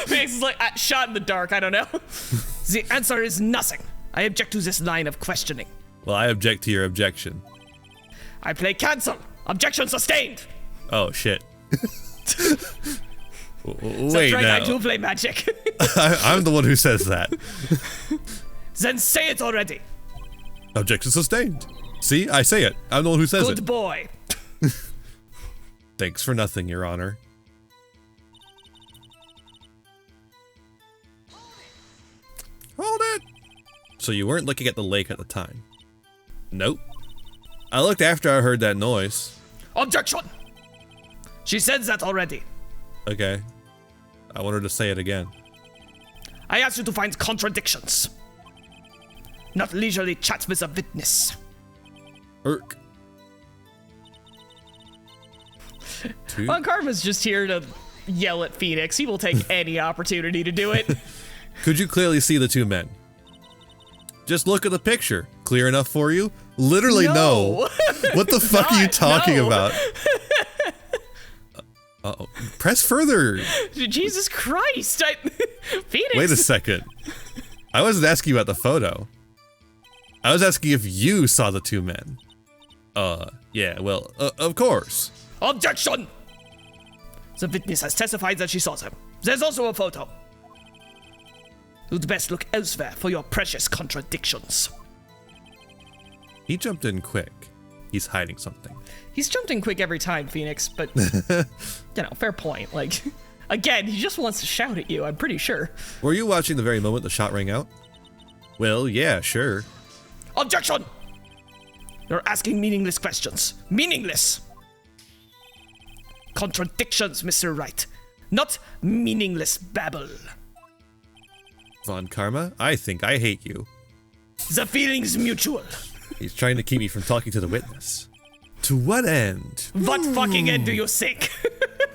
Phoenix is like, shot in the dark, I don't know. The answer is nothing. I object to this line of questioning.
Well, I object to your objection.
I play cancel. Objection sustained.
Oh, shit. Wait,
That's right,
now.
I do play magic.
I'm the one who says that.
Then say it already.
Objection sustained. See, I say it. I'm the one who says
Good
it.
boy.
Thanks for nothing, Your Honor. Hold it! So you weren't looking at the lake at the time? Nope. I looked after I heard that noise.
Objection! She said that already.
Okay. I want her to say it again.
I asked you to find contradictions. Not leisurely chat with a witness.
Irk.
Well, Karma's just here to yell at Phoenix. He will take any opportunity to do it.
Could you clearly see the two men? Just look at the picture. Clear enough for you? Literally no. What the fuck are you talking about? Uh-oh. Press further.
Jesus Christ. Phoenix.
Wait a second. I wasn't asking you about the photo. I was asking if you saw the two men. Yeah, well, of course.
Objection! The witness has testified that she saw them. There's also a photo. You'd best look elsewhere for your precious contradictions.
He jumped in quick. He's hiding something.
He's jumped in quick every time, Phoenix, but, fair point. Like, again, he just wants to shout at you, I'm pretty sure.
Were you watching the very moment the shot rang out? Well, yeah, sure.
Objection! You're asking meaningless questions. Meaningless! Contradictions, Mr. Wright. Not meaningless babble.
Von Karma, I think I hate you.
The feeling's mutual.
He's trying to keep me from talking to the witness. To what end?
What fucking end do you think?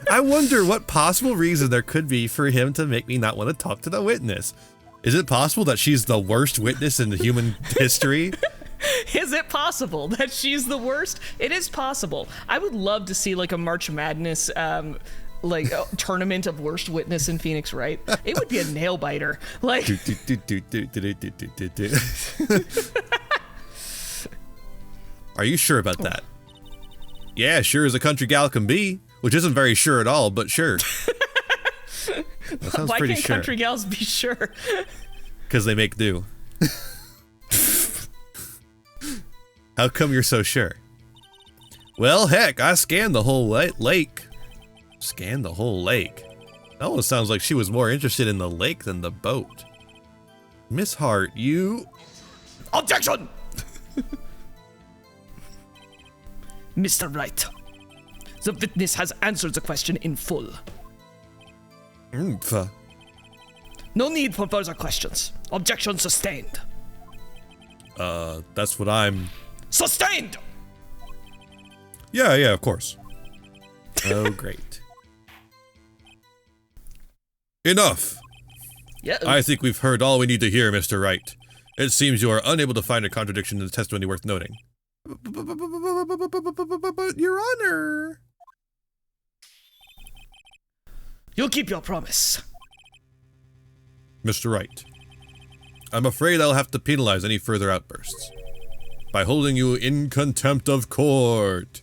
I wonder what possible reason there could be for him to make me not want to talk to the witness. Is it possible that she's the worst witness in human history?
Is it possible that she's the worst? It is possible. I would love to see like a March Madness tournament of worst witness in Phoenix Wright. It would be a nail biter. Like
Are you sure about that? Yeah, sure as a country gal can be, which isn't very sure at all, but sure. That sounds
Why
pretty
can't
sure.
country gals be sure?
Because they make do. How come you're so sure? Well, heck, I scanned the whole lake. Scanned the whole lake? That almost sounds like she was more interested in the lake than the boat. Miss Hart, you...
Objection! Mr. Wright, the witness has answered the question in full. No need for further questions. Objection sustained.
That's what I'm...
Sustained!
Yeah, of course. Oh, great. Enough!
Yeah.
I think we've heard all we need to hear, Mr. Wright. It seems you are unable to find a contradiction in the testimony worth noting. But, Your Honor...
You'll keep your promise.
Mr. Wright, I'm afraid I'll have to penalize any further outbursts by holding you in contempt of court.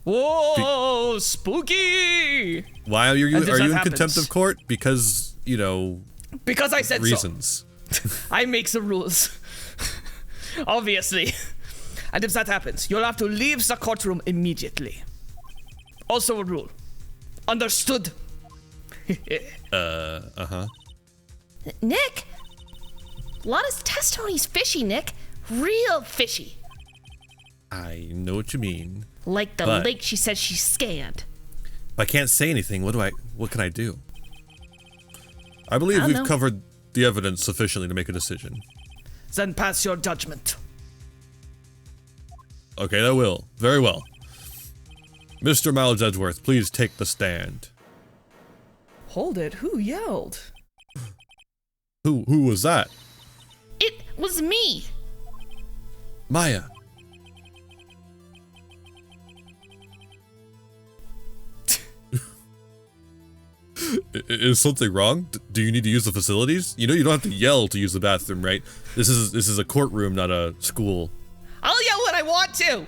Whoa, spooky!
Why are you
And if that
in
happens-
contempt of court? Because,
Because I said
reasons.
so. I make the rules. Obviously. And if that happens, you'll have to leave the courtroom immediately. Also a rule. Understood?
Uh-huh.
Nick? Lotta's testimony's fishy, Nick. Real fishy.
I know what you mean.
Like the
But-
lake she says she scanned.
If I can't say anything, what can I do? I believe
I
we've
don't know.
covered the evidence sufficiently to make a decision.
Then pass your judgment.
Okay, that will. Very well. Mr. Miles Edgeworth, please take the stand.
Hold it. Who yelled?
Who was that?
It was me.
Maya. Is something wrong? Do you need to use the facilities? You know you don't have to yell to use the bathroom, right? This is a courtroom, not a school.
I'll yell when I want to.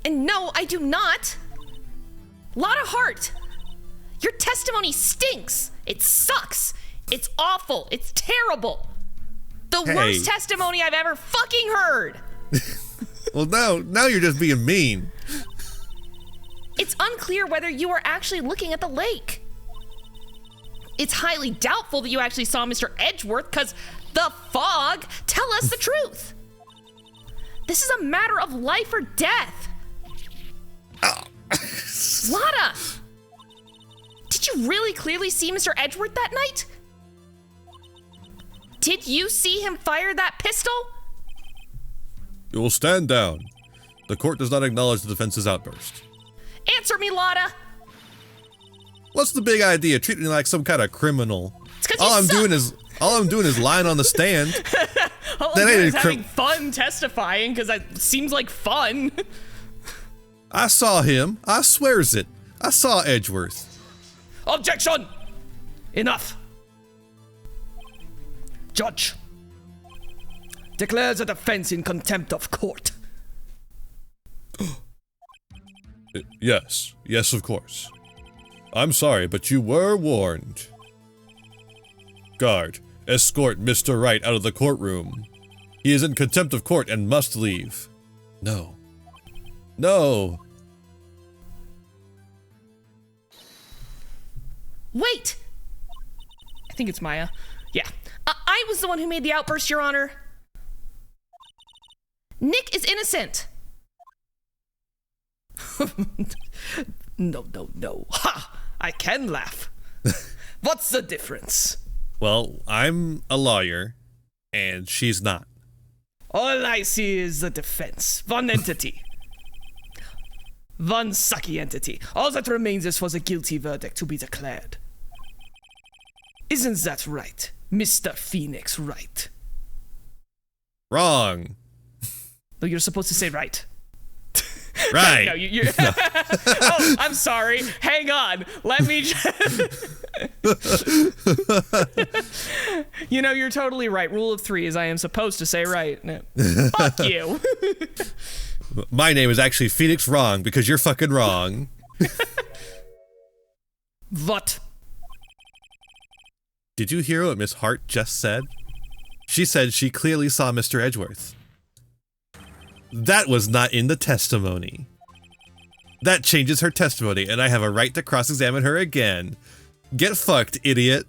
And no, I do not. Lotta Hart, your testimony stinks. It sucks. It's awful. It's terrible. The
Hey.
worst testimony I've ever fucking heard.
Well, now you're just being mean.
It's unclear whether you were actually looking at the lake. It's highly doubtful that you actually saw Mr. Edgeworth because the fog. Tell us the truth. This is a matter of life or death. Lotta, did you really clearly see Mr. Edgeworth that night? Did you see him fire that pistol?
You will stand down. The court does not acknowledge the defense's outburst.
Answer me, Lotta.
What's the big idea? Treating me like some kind of criminal.
It's 'cause
All
you
I'm
suck.
doing is lying on the stand.
All
That
I'm doing
ain't
is
a
having fun testifying because it seems like fun.
I saw him. I swears it. I saw Edgeworth.
Objection! Enough. Judge. Declare the defense in contempt of court.
Yes, of course. I'm sorry, but you were warned. Guard, escort Mr. Wright out of the courtroom. He is in contempt of court and must leave. No. No!
Wait!
I think it's Maya. Yeah.
I was the one who made the outburst, Your Honor. Nick is innocent.
No. Ha! I can laugh. What's the difference?
Well, I'm a lawyer, and she's not.
All I see is the defense. One entity. One sucky entity. All that remains is for the guilty verdict to be declared. Isn't that right, Mr. Phoenix Wright?
Wrong.
No, you're supposed to say right.
Right.
No, you. Oh, I'm sorry. Hang on. Let me. You're totally right. Rule of 3 is I am supposed to say right. No. Fuck you.
My name is actually Phoenix Wrong because you're fucking wrong.
What?
Did you hear what Miss Hart just said? She said she clearly saw Mr. Edgeworth. That was not in the testimony. That changes her testimony, and I have a right to cross-examine her again. Get fucked, idiot.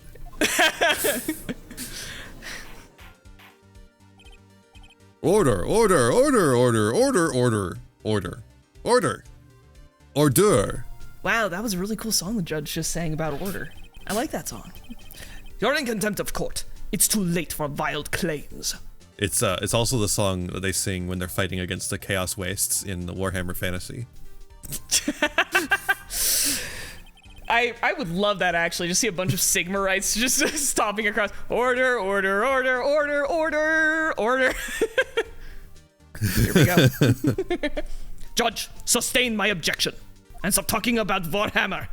Order. Order.
Wow, that was a really cool song the judge just sang about order. I like that song. You're in contempt of court. It's too late for wild claims.
It's also the song that they sing when they're fighting against the Chaos Wastes in the Warhammer Fantasy.
I would love that, actually. Just see a bunch of Sigma Rights just stomping across. Order. Here we go. Judge, sustain my objection. And stop talking about Warhammer.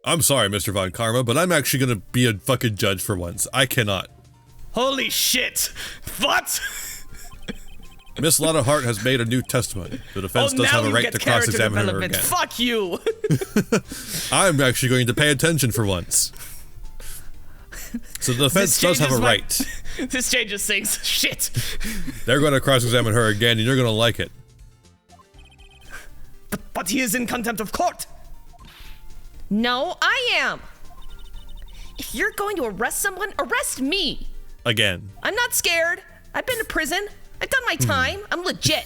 I'm sorry, Mr. Von Karma, but I'm actually gonna be a fucking judge for once. I cannot.
Holy shit! What?
Miss Lotta Hart has made a new testimony. The defense does have a right to cross-examine her again.
Fuck you!
I'm actually going to pay attention for once. So the defense does have a right.
This changes things. Shit!
They're going to cross-examine her again, and you're going to like it.
But he is in contempt of court!
No, I am. If you're going to arrest someone, arrest me.
Again.
I'm not scared. I've been to prison. I've done my time. I'm legit.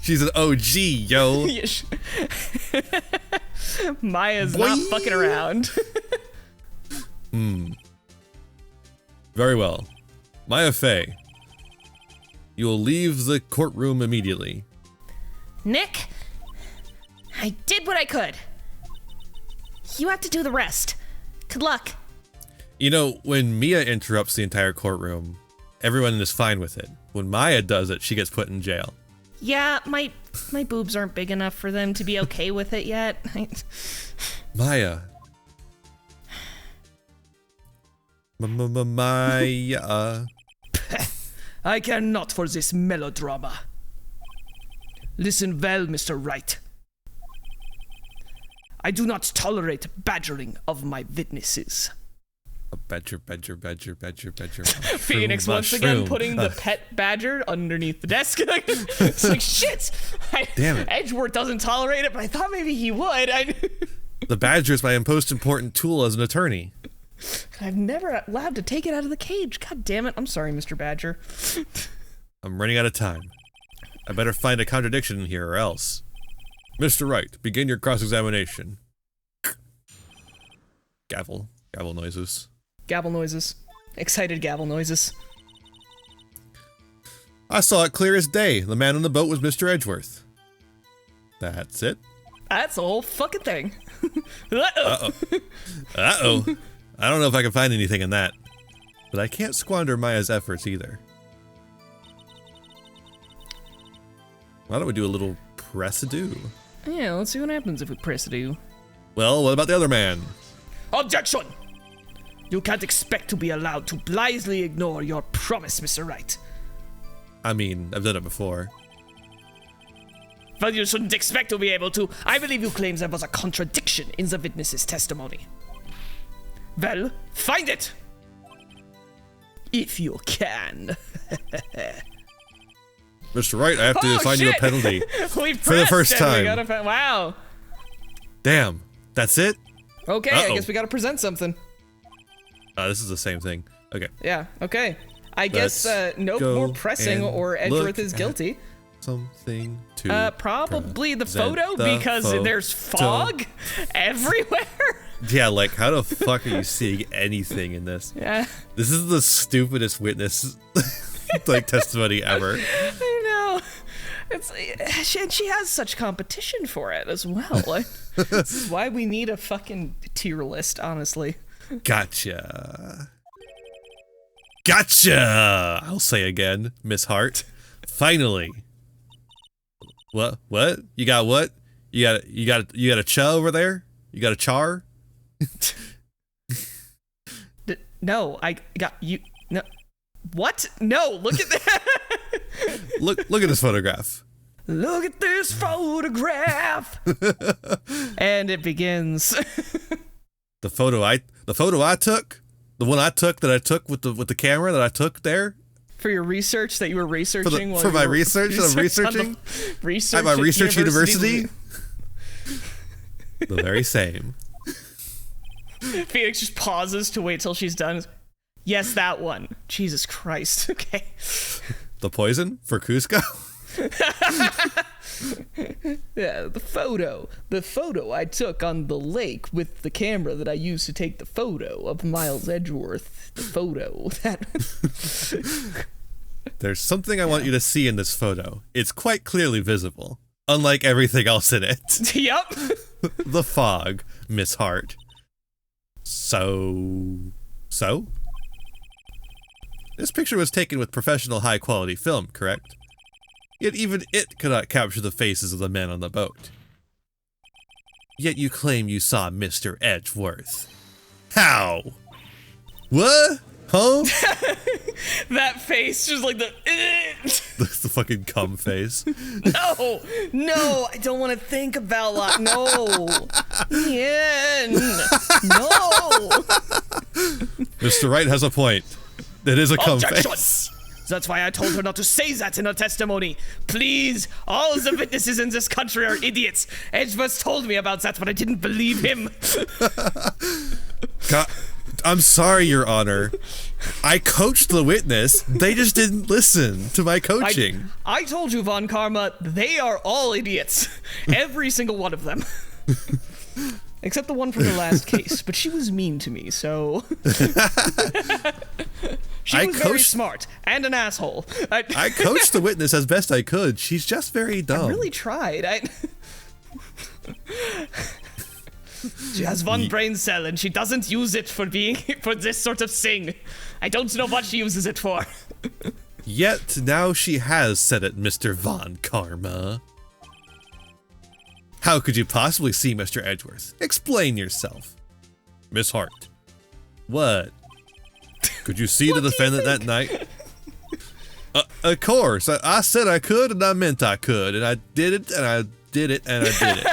She's an OG, yo.
Maya's not fucking around.
Very well. Maya Fey, you will leave the courtroom immediately.
Nick, I did what I could. You have to do the rest. Good luck.
You know, when Mia interrupts the entire courtroom, everyone is fine with it. When Maya does it, she gets put in jail.
Yeah, my boobs aren't big enough for them to be okay with it yet.
Maya. Maya.
I care not for this melodrama. Listen well, Mr. Wright. I do not tolerate badgering of my witnesses.
Badger.
Phoenix once again putting the pet badger underneath the desk. It's like, shit!
Damn it.
Edgeworth doesn't tolerate it, but I thought maybe he would.
The badger is my most important tool as an attorney.
I've never allowed to take it out of the cage. God damn it. I'm sorry, Mr. Badger.
I'm running out of time. I better find a contradiction in here or else. Mr. Wright, begin your cross-examination. Gavel noises.
Gavel noises. Excited gavel noises.
I saw it clear as day. The man on the boat was Mr. Edgeworth. That's it?
That's the whole fucking thing.
Uh-oh. Uh-oh. I don't know if I can find anything in that. But I can't squander Maya's efforts either. Why don't we do a little press-a-do?
Yeah, let's see what happens if we press-a-do.
Well, what about the other man?
Objection! You can't expect to be allowed to blithely ignore your promise, Mr. Wright.
I mean, I've done it before.
but you shouldn't expect to be able to. I believe you claim there was a contradiction in the witness's testimony. Well, find it! If you can.
Mr. Wright, I have to assign you a penalty
for
the first time.
Wow.
Damn, that's it?
Okay, I guess we gotta present something.
This is the same thing. Okay.
Yeah, okay. I guess no more pressing or Edgeworth is guilty.
Something to
probably the photo because there's fog everywhere.
Yeah, like how the fuck are you seeing anything in this?
Yeah.
This is the stupidest witness like testimony ever.
I know. And she has such competition for it as well. This is why we need a fucking tier list, honestly.
Gotcha. I'll say again, Miss Hart. Finally. What? You got what? You got a cha over there? You got a char?
No, I got you. No. What? No, look at that.
Look at this photograph.
Look at this photograph. And it begins.
The photo I took, the one I took with the camera that I took there.
For your research that you were researching?
For my research that I'm researching?
Research
at my research university?
The
very same.
Phoenix just pauses to wait till she's done. Yes, that one. Jesus Christ. Okay.
The poison for Cusco?
Yeah, the photo I took on the lake with the camera that I used to take the photo of Miles Edgeworth. The photo that.
There's something I want you to see in this photo. It's quite clearly visible, unlike everything else in it.
Yep.
The fog, Miss Hart. So? This picture was taken with professional high-quality film, correct? Yet even it could not capture the faces of the men on the boat. Yet you claim you saw Mr. Edgeworth. How? What? Huh?
That face, just like the
fucking cum face.
No, I don't want to think about that. No, Iain, no.
Mr. Wright has a point. It is a cum
Objection!
face.
That's why I told her not to say that in her testimony. Please, all the witnesses in this country are idiots. Edgeworth told me about that, but I didn't believe him.
God, I'm sorry, Your Honor. I coached the witness. They just didn't listen to my coaching.
I told you, Von Karma, they are all idiots. Every single one of them. Except the one from the last case, but she was mean to me, so... She was very smart, and an asshole.
I coached the witness as best I could. She's just very dumb.
I really tried. She has one brain cell, and she doesn't use it for this sort of thing. I don't know what she uses it for.
Yet, now she has said it, Mr. Von Karma. How could you possibly see Mr. Edgeworth? Explain yourself. Miss Hart. What? Could you see the defendant that night? Of course. I said I could, and I meant I could, and I did it, and I did it, and I did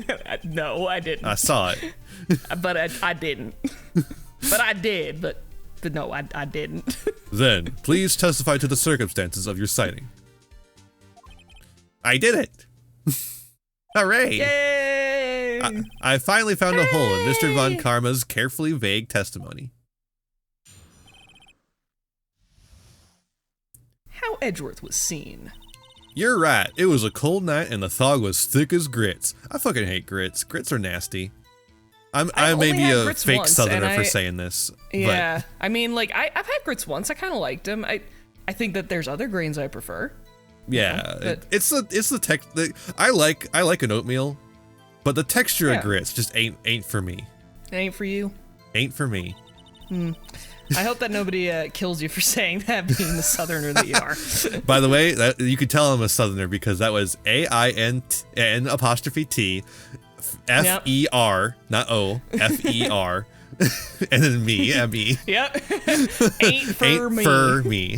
it.
No, I didn't.
I saw it.
But I didn't. But I did, but no, I didn't.
Then, please testify to the circumstances of your sighting. I did it. Hooray!
Yay!
I finally found a hole in Mr. Von Karma's carefully vague testimony.
How Edgeworth was seen.
You're right. It was a cold night and the fog was thick as grits. I fucking hate grits. Grits are nasty. I may be a fake southerner for saying this.
Yeah,
but.
I mean, like I've had grits once. I kind of liked them. I think that there's other grains I prefer.
Yeah, you know, it's the tech. I like an oatmeal, but the texture of grits just ain't for me.
It ain't for you.
Ain't for me. I
hope that nobody kills you for saying that, being the southerner that you are.
By the way, you could tell I'm a southerner because that was AIN''T FER, not O, FER, and then me, M-E.
Yep. Ain't for me.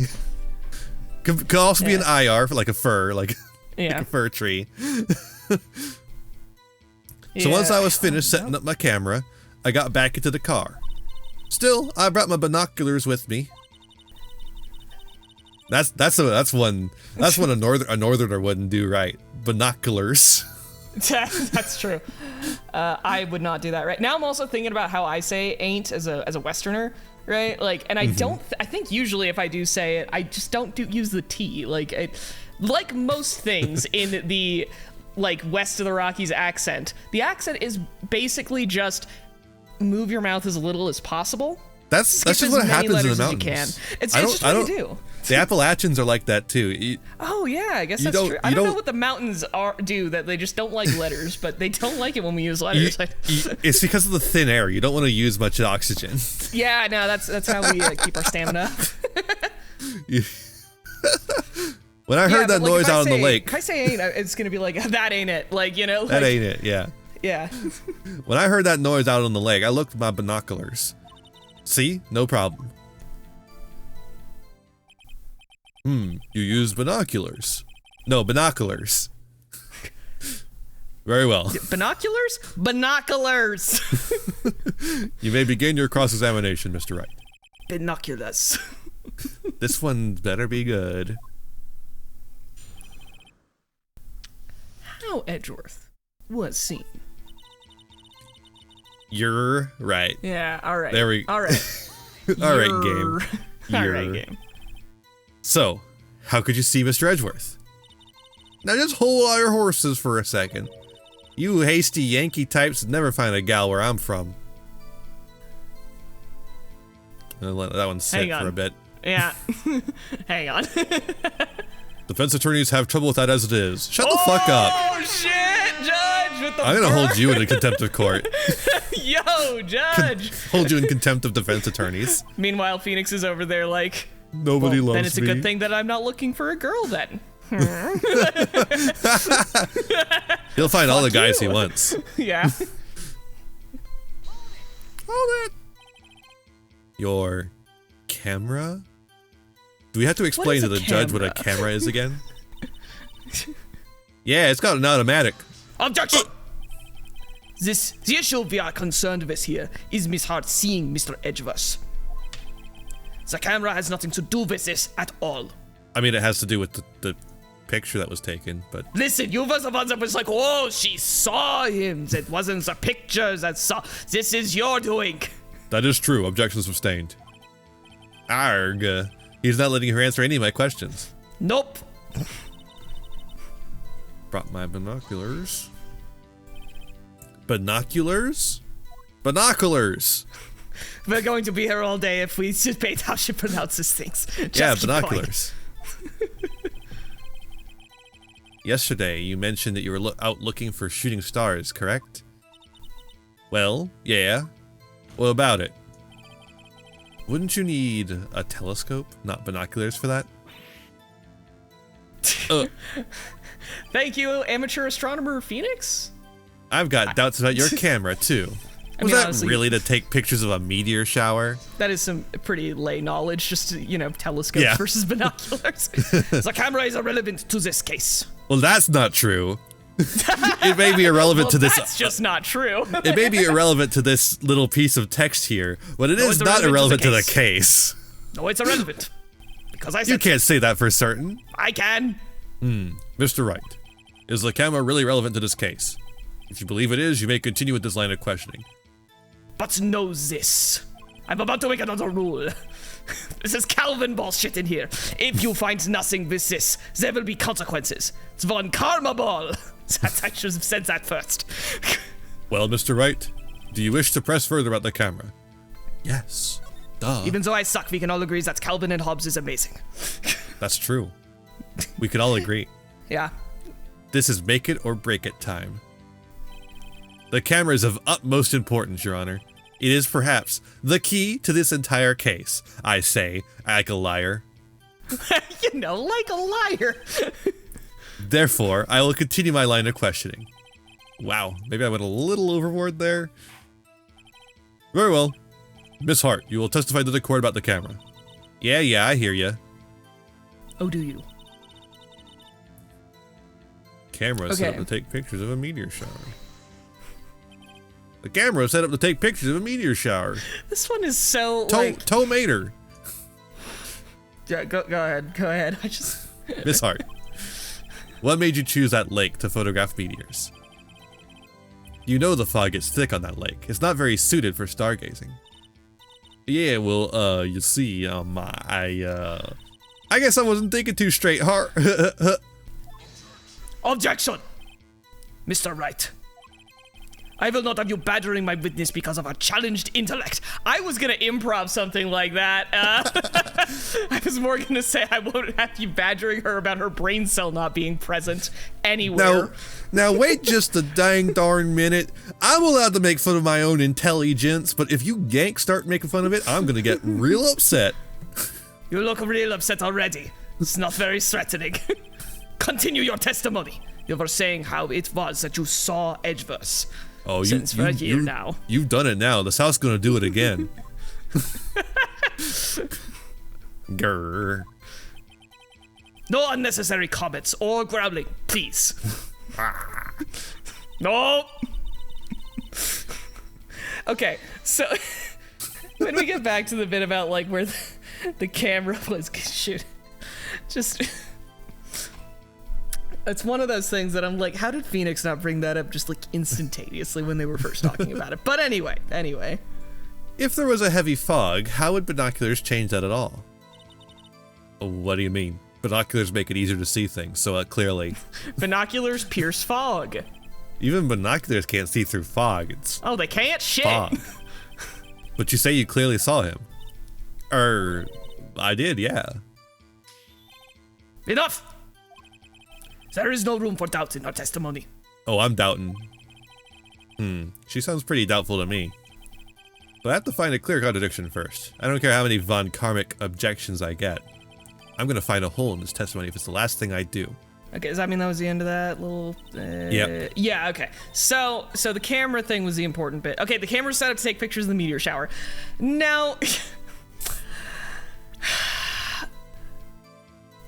Could also be an IR for like a fur, like.
Yeah.
a fir tree. So once I was finished setting up my camera, I got back into the car. Still, I brought my binoculars with me. That's one a northerner wouldn't do, right? Binoculars.
That's true. I would not do that right now. I'm also thinking about how I say "ain't" as a Westerner, right? Like, and I don't. I think usually if I do say it, I just don't use the T. Like most things in the west of the Rockies accent. The accent is basically just move your mouth as little as possible.
That's just what happens in the mountains.
It's just what you do.
The Appalachians are like that too.
Oh yeah, I guess that's true. I don't know what the mountains do that they just don't like letters, but they don't like it when we use letters.
It's because of the thin air. You don't want to use much oxygen.
Yeah, no, that's how we keep our stamina.
When I heard that noise out on the lake,
if I say "ain't," it's gonna be like that ain't it.
That ain't it. Yeah.
Yeah.
When I heard that noise out on the lake, I looked at my binoculars. See, no problem. You use binoculars. No, binoculars. Very well.
Binoculars? Binoculars!
You may begin your cross-examination, Mr. Wright.
Binoculars.
This one better be good.
How Edgeworth was seen.
You're right.
Yeah, alright.
There we go.
Alright.
Alright, game.
Alright, game.
So, how could you see Mr. Edgeworth? Now just hold all your horses for a second. You hasty Yankee types never find a gal where I'm from. I'll let that one sit for a bit.
Yeah. Hang on.
Defense attorneys have trouble with that as it is. Shut the fuck up.
Oh shit, Judge! With the
I'm gonna hold you in contempt of court.
Yo, Judge!
Hold you in contempt of defense attorneys.
Meanwhile, Phoenix is over there like,
nobody loves me.
Then it's a good thing that I'm not looking for a girl then.
He'll find all the guys he wants.
Yeah.
Hold it. Your camera? Do we have to explain to the judge what a camera is again? Yeah, it's got an automatic.
Objection! The issue we are concerned with here is Miss Hart seeing Mr. Edgeworth. The camera has nothing to do with this at all.
I mean, it has to do with the picture that was taken, but...
Listen, you were the ones that was like, oh, she saw him. That wasn't the picture that saw... This is your doing.
That is true. Objections sustained. Arg. He's not letting her answer any of my questions.
Nope.
Brought my binoculars. Binoculars? Binoculars!
We're going to be here all day if we debate how she pronounces things.
Yeah, binoculars. Yesterday, you mentioned that you were out looking for shooting stars, correct? Well, yeah. What about it? Wouldn't you need a telescope, not binoculars for that?
Thank you, amateur astronomer Phoenix.
I've got doubts about your camera, too. Was that honestly, really to take pictures of a meteor shower?
That is some pretty lay knowledge, just, telescopes versus binoculars. The camera is irrelevant to this case.
Well, that's not true. It may be irrelevant to this.
That's just not true.
It may be irrelevant to this little piece of text here, but it is not irrelevant to the case.
No, it's irrelevant. Because I said
you can't say that for certain.
I can.
Mr. Wright, is the camera really relevant to this case? If you believe it is, you may continue with this line of questioning.
But know this. I'm about to make another rule. This is Calvin bullshit in here. If you find nothing with this, there will be consequences. It's von karma ball. I should have said that first.
Well, Mr. Wright, do you wish to press further about the camera? Yes. Duh.
Even though I suck, we can all agree that Calvin and Hobbes is amazing.
That's true. We could all agree.
Yeah.
This is make it or break it time. The camera is of utmost importance, Your Honor. It is perhaps the key to this entire case. I say, like a liar.
Like a liar.
Therefore, I will continue my line of questioning. Wow, maybe I went a little overboard there. Very well. Miss Hart, you will testify to the court about the camera. Yeah, I hear ya.
Oh, do you?
Camera set up to take pictures of a meteor shower. The camera set up to take pictures of a meteor shower.
This one is so
Tomater.
Yeah, go ahead. I just
Miss Hart. What made you choose that lake to photograph meteors? You know the fog gets thick on that lake. It's not very suited for stargazing. Yeah, well, you see, I guess I wasn't thinking too straight, Hart.
Objection! Mr. Wright. I will not have you badgering my witness because of our challenged intellect. I was gonna improv something like that. I was more gonna say I won't have you badgering her about her brain cell not being present anywhere.
Now wait just a dang darn minute. I'm allowed to make fun of my own intelligence, but if you yanks start making fun of it, I'm gonna get real upset.
You look real upset already. It's not very threatening. Continue your testimony. You were saying how it was that you saw Edgeverse.
Oh,
Since for a year now.
You've done it now. The South's gonna do it again. Grr.
No unnecessary comments or growling, please. No. Okay, so when we get back to the bit about like where the camera was, shoot, just. It's one of those things that I'm like, how did Phoenix not bring that up just like instantaneously when they were first talking about it? But anyway.
If there was a heavy fog, how would binoculars change that at all? What do you mean? Binoculars make it easier to see things, so clearly.
Binoculars pierce fog.
Even binoculars can't see through fog. It's
they can't? Shit.
fog. But you say you clearly saw him. I did, yeah.
Enough! There is no room for doubt in our testimony.
Oh, I'm doubting. She sounds pretty doubtful to me. But I have to find a clear contradiction first. I don't care how many von Karmic objections I get. I'm gonna find a hole in this testimony if it's the last thing I do.
Okay, does that mean that was the end of that little...
Yep.
Yeah, okay. So the camera thing was the important bit. Okay, the camera's set up to take pictures of the meteor shower. Now...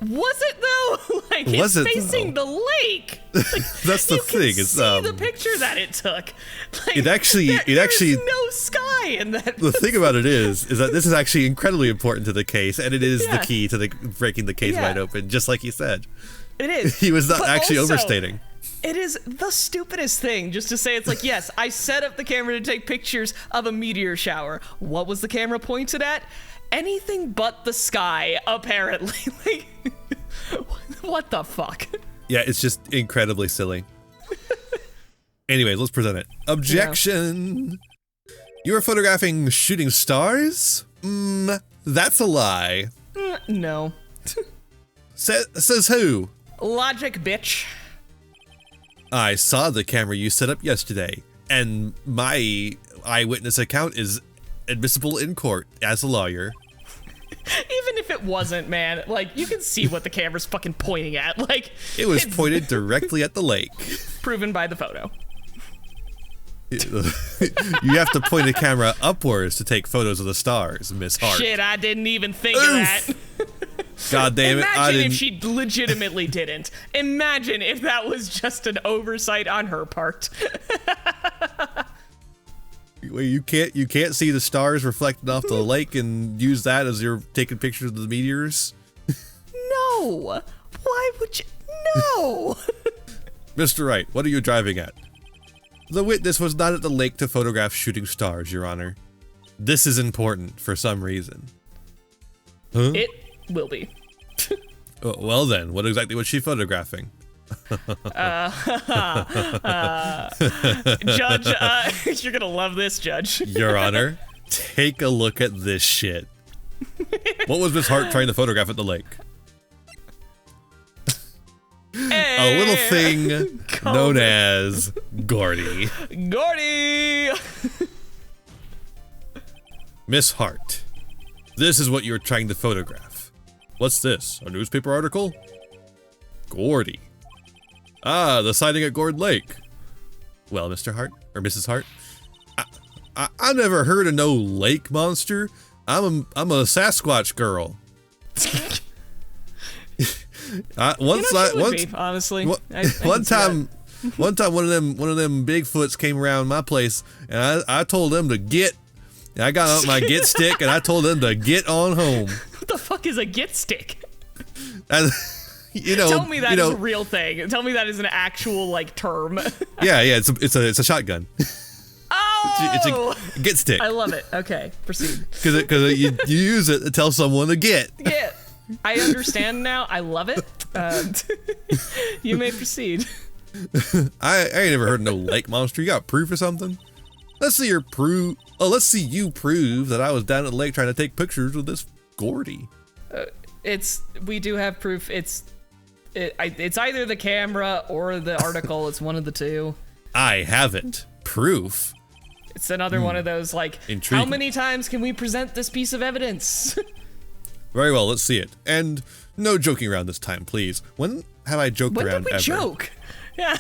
Was it though? Like,
was
it's facing the lake. Like,
that's the thing. It's
see the picture that it took. Like,
it actually
there's no sky in that.
The thing about it is that this is actually incredibly important to the case, and it is the key to the breaking the case wide open, just like he said.
It is.
He was not
but
actually
also,
overstating.
It is the stupidest thing just to say it's like, yes, I set up the camera to take pictures of a meteor shower. What was the camera pointed at? Anything but the sky, apparently. Like, what the fuck?
Yeah, it's just incredibly silly. Anyways, let's present it. Objection! Yeah. You were photographing shooting stars? That's a lie.
No.
Says who?
Logic, bitch.
I saw the camera you set up yesterday, and my eyewitness account is admissible in court as a lawyer.
Even if it wasn't, man, like, you can see what the camera's fucking pointing at. Like,
it was pointed directly at the lake.
Proven by the photo.
You have to point the camera upwards to take photos of the stars, Miss Hart.
Shit, I didn't even think of that.
God damn it, I didn't.
Imagine if she legitimately didn't. Imagine if that was just an oversight on her part.
You can't see the stars reflecting off the lake and use that as you're taking pictures of the meteors?
No. Why would you? No.
Mr. Wright, what are you driving at? The witness was not at the lake to photograph shooting stars, Your Honor. This is important for some reason. Huh?
It will be.
Well then, what exactly was she photographing?
Judge, you're gonna love this, Judge.
Your Honor, take a look at this shit. What was Miss Hart trying to photograph at the lake? A little thing known as Gordy.
Gordy!
Miss Hart, this is what you were trying to photograph. What's this, a newspaper article? Gordy. Ah, the sighting at Gord Lake. Well, Mr. Hart, or Mrs. Hart, I never heard of no lake monster. I'm a Sasquatch girl.
Honestly.
One time, one of them Bigfoots came around my place, and I told them to get. I got out my get stick, and I told them to get on home.
What the fuck is a get stick?
And,
tell me that is a real thing. Tell me that is an actual term.
Yeah, it's a shotgun.
Oh,
it's a get stick.
I love it. Okay, proceed.
Because you use it to tell someone to get.
Yeah, I understand now. I love it. You may proceed.
I ain't never heard of no lake monster. You got proof or something? Let's see your proof. Oh, let's see you prove that I was down at the lake trying to take pictures with this Gordy.
We do have proof. It's either the camera or the article. It's one of the two.
I haven't. Proof.
It's another one of those
Intriguing.
How many times can we present this piece of evidence?
Very well, let's see it. And no joking around this time, please. When have I joked around ever?
When did we joke? Yeah.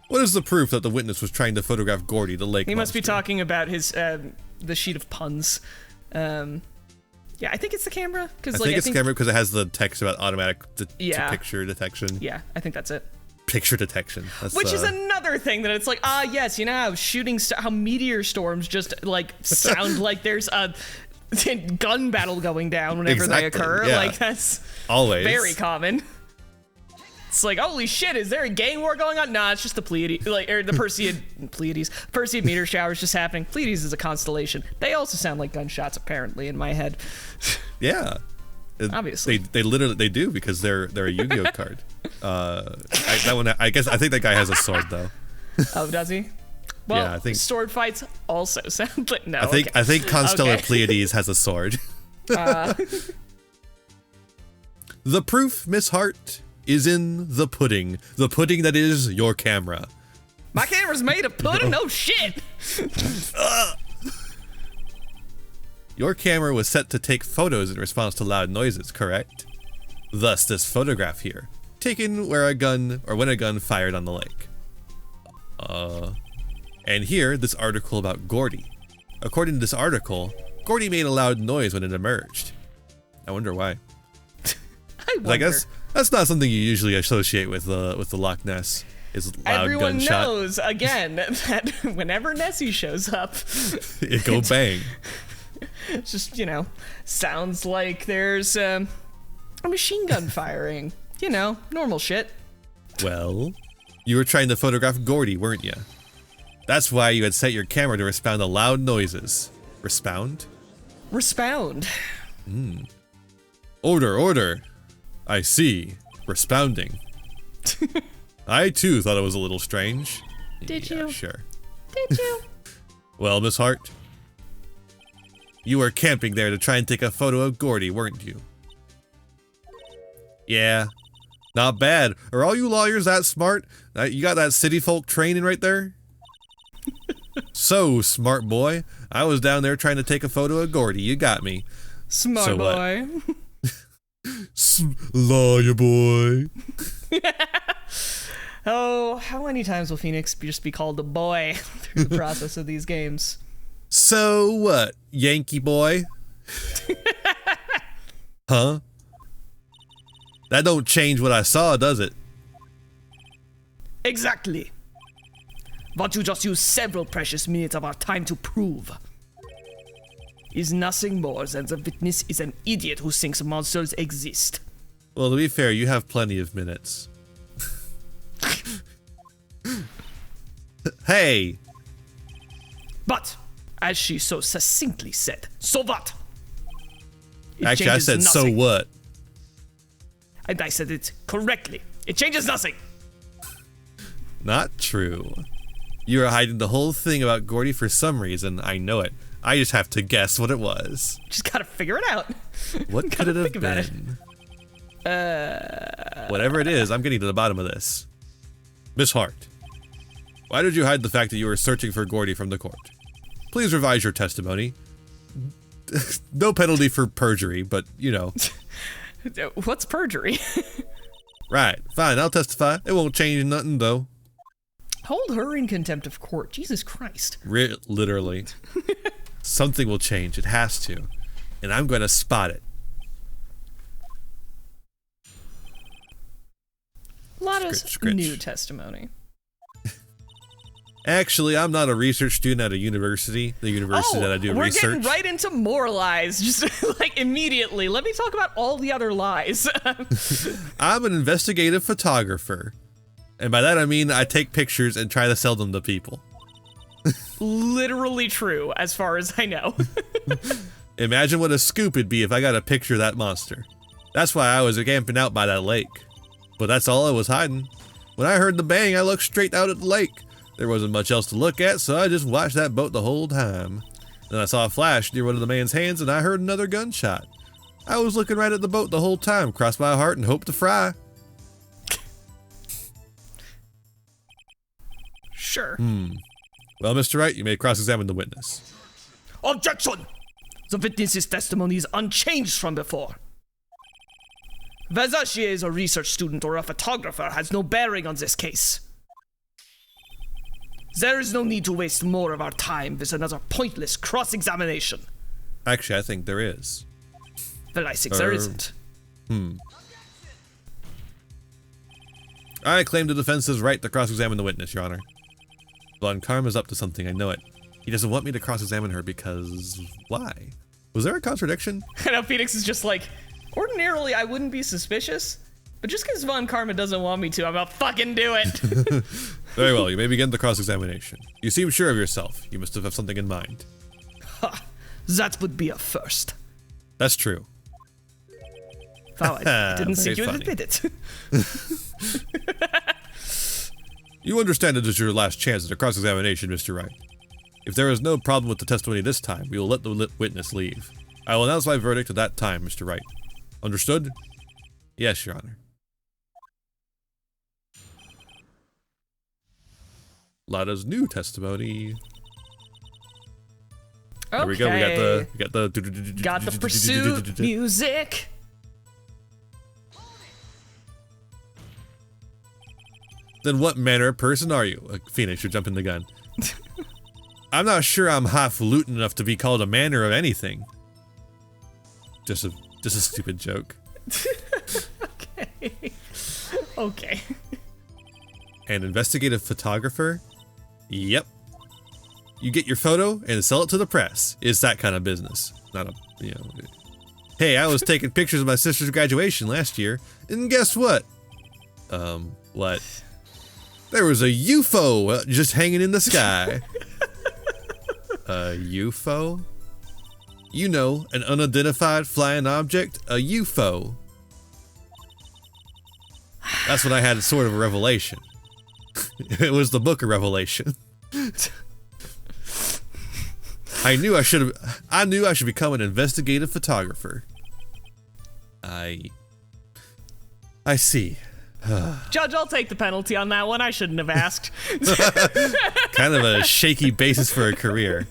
What is the proof that the witness was trying to photograph Gordy, the lake monster?
He must be talking about his the sheet of puns. Yeah, I think it's the camera.
I think it's the camera because it has the text about automatic to picture detection.
Yeah, I think that's it.
Picture detection.
Which is another thing that it's yes, you know how how meteor storms just sound like there's a gun battle going down whenever they occur.
Yeah.
That's
always
very common. It's holy shit, is there a gang war going on? Nah, it's just the Pleiades, or the Perseid meteor showers just happening. Pleiades is a constellation. They also sound like gunshots, apparently, in my head.
Yeah.
Obviously.
They literally do because they're a Yu-Gi-Oh card. I think that guy has a sword though.
Oh, does he? Well,
yeah, I think
sword fights also sound like no.
I think Constellar Pleiades has a sword.
The
proof, Miss Hart, is in the pudding. The pudding that is your camera.
My camera's made of pudding? No shit.
Your camera was set to take photos in response to loud noises, correct? Thus this photograph here, taken when a gun fired on the lake. And here, this article about Gordy. According to this article, Gordy made a loud noise when it emerged. I wonder why. I guess that's not something you usually associate with the Loch Ness. Is loud
Everyone
gunshot.
knows, again, that whenever Nessie shows up,
it go bang.
It's just, sounds like there's a machine gun firing. Normal shit.
Well, you were trying to photograph Gordy, weren't you? That's why you had set your camera to respond to loud noises. Respound?
Respound.
Order. I see. Respounding. I too thought it was a little strange.
Did
yeah,
you?
Sure.
Did you?
Well, Miss Hart, you were camping there to try and take a photo of Gordy, weren't you? Yeah. Not bad. Are all you lawyers that smart? You got that city folk training right there? So, smart boy. I was down there trying to take a photo of Gordy. You got me.
Smart boy.
Lawyer boy.
Oh, how many times will Phoenix just be called a boy through the process of these games?
So what, Yankee boy? Huh? That don't change what I saw, does it?
Exactly. What you just used several precious minutes of our time to prove is nothing more than the witness is an idiot who thinks monsters exist.
Well, to be fair, you have plenty of minutes. Hey!
But, as she so succinctly said, so what? It
Actually, I
changes
said,
nothing.
so what?
And I said it correctly. It changes nothing.
Not true. You are hiding the whole thing about Gordy for some reason. I know it. I just have to guess what it was.
Just gotta figure it out.
What could it have been? Whatever it is, I'm getting to the bottom of this. Miss Hart, why did you hide the fact that you were searching for Gordy from the court? Please revise your testimony. No penalty for perjury, but, you know.
What's perjury?
Right, fine, I'll testify. It won't change nothing, though.
Hold her in contempt of court. Jesus Christ.
Literally. Something will change. It has to. And I'm going to spot it.
us
Scritch.
new testimony.
Actually, I'm not a research student at a university. The university that I do
we're
research.
getting right into more lies, just like immediately. Let me talk about all the other lies.
I'm an investigative photographer. And by that I mean I take pictures and try to sell them to people.
Literally true, as far as I know.
Imagine what a scoop it'd be if I got a picture of that monster. That's why I was camping out by that lake. But that's all I was hiding. When I heard the bang, I looked straight out at the lake. There wasn't much else to look at, so I just watched that boat the whole time. Then I saw a flash near one of the man's hands, and I heard another gunshot. I was looking right at the boat the whole time, crossed my heart and hoped to fry.
Sure.
Well, Mr. Wright, you may cross-examine the witness.
Objection! The witness's testimony is unchanged from before. Whether she is a research student or a photographer has no bearing on this case. There is no need to waste more of our time with another pointless cross-examination.
Actually, I think there is.
Well, I think there isn't.
I claim the defense's right to cross-examine the witness, Your Honor. Von Karma's up to something, I know it. He doesn't want me to cross-examine her because... why? Was there a contradiction?
I know Phoenix is just like, ordinarily I wouldn't be suspicious, but just because Von Karma doesn't want me to, I'm gonna fucking do it.
Very well, you may begin the cross-examination. You seem sure of yourself. You must have something in mind.
Ha, that would be a first.
That's true.
Wow, I didn't
Very
think you would
funny.
admit it.
You understand it is your last chance at a cross-examination, Mr. Wright. If there is no problem with the testimony this time, we will let the witness leave. I will announce my verdict at that time, Mr. Wright. Understood? Yes, Your Honor. Lada's new testimony.
Okay.
There we go. We got the
pursuit music.
Then what manner of person are you? Phoenix, you're jumping the gun. I'm not sure I'm highfalutin enough to be called a manner of anything. Just a stupid joke.
Okay. Okay.
An investigative photographer? Yep. You get your photo and sell it to the press. It's that kind of business. Not a, you know. Hey, I was taking pictures of my sister's graduation last year, and guess what? What? There was a UFO just hanging in the sky. A UFO? You know, an unidentified flying object, a UFO. That's when I had sort of a revelation. It was the book of Revelation. I knew I should become an investigative photographer. I see.
Judge, I'll take the penalty on that one. I shouldn't have asked.
Kind of a shaky basis for a career.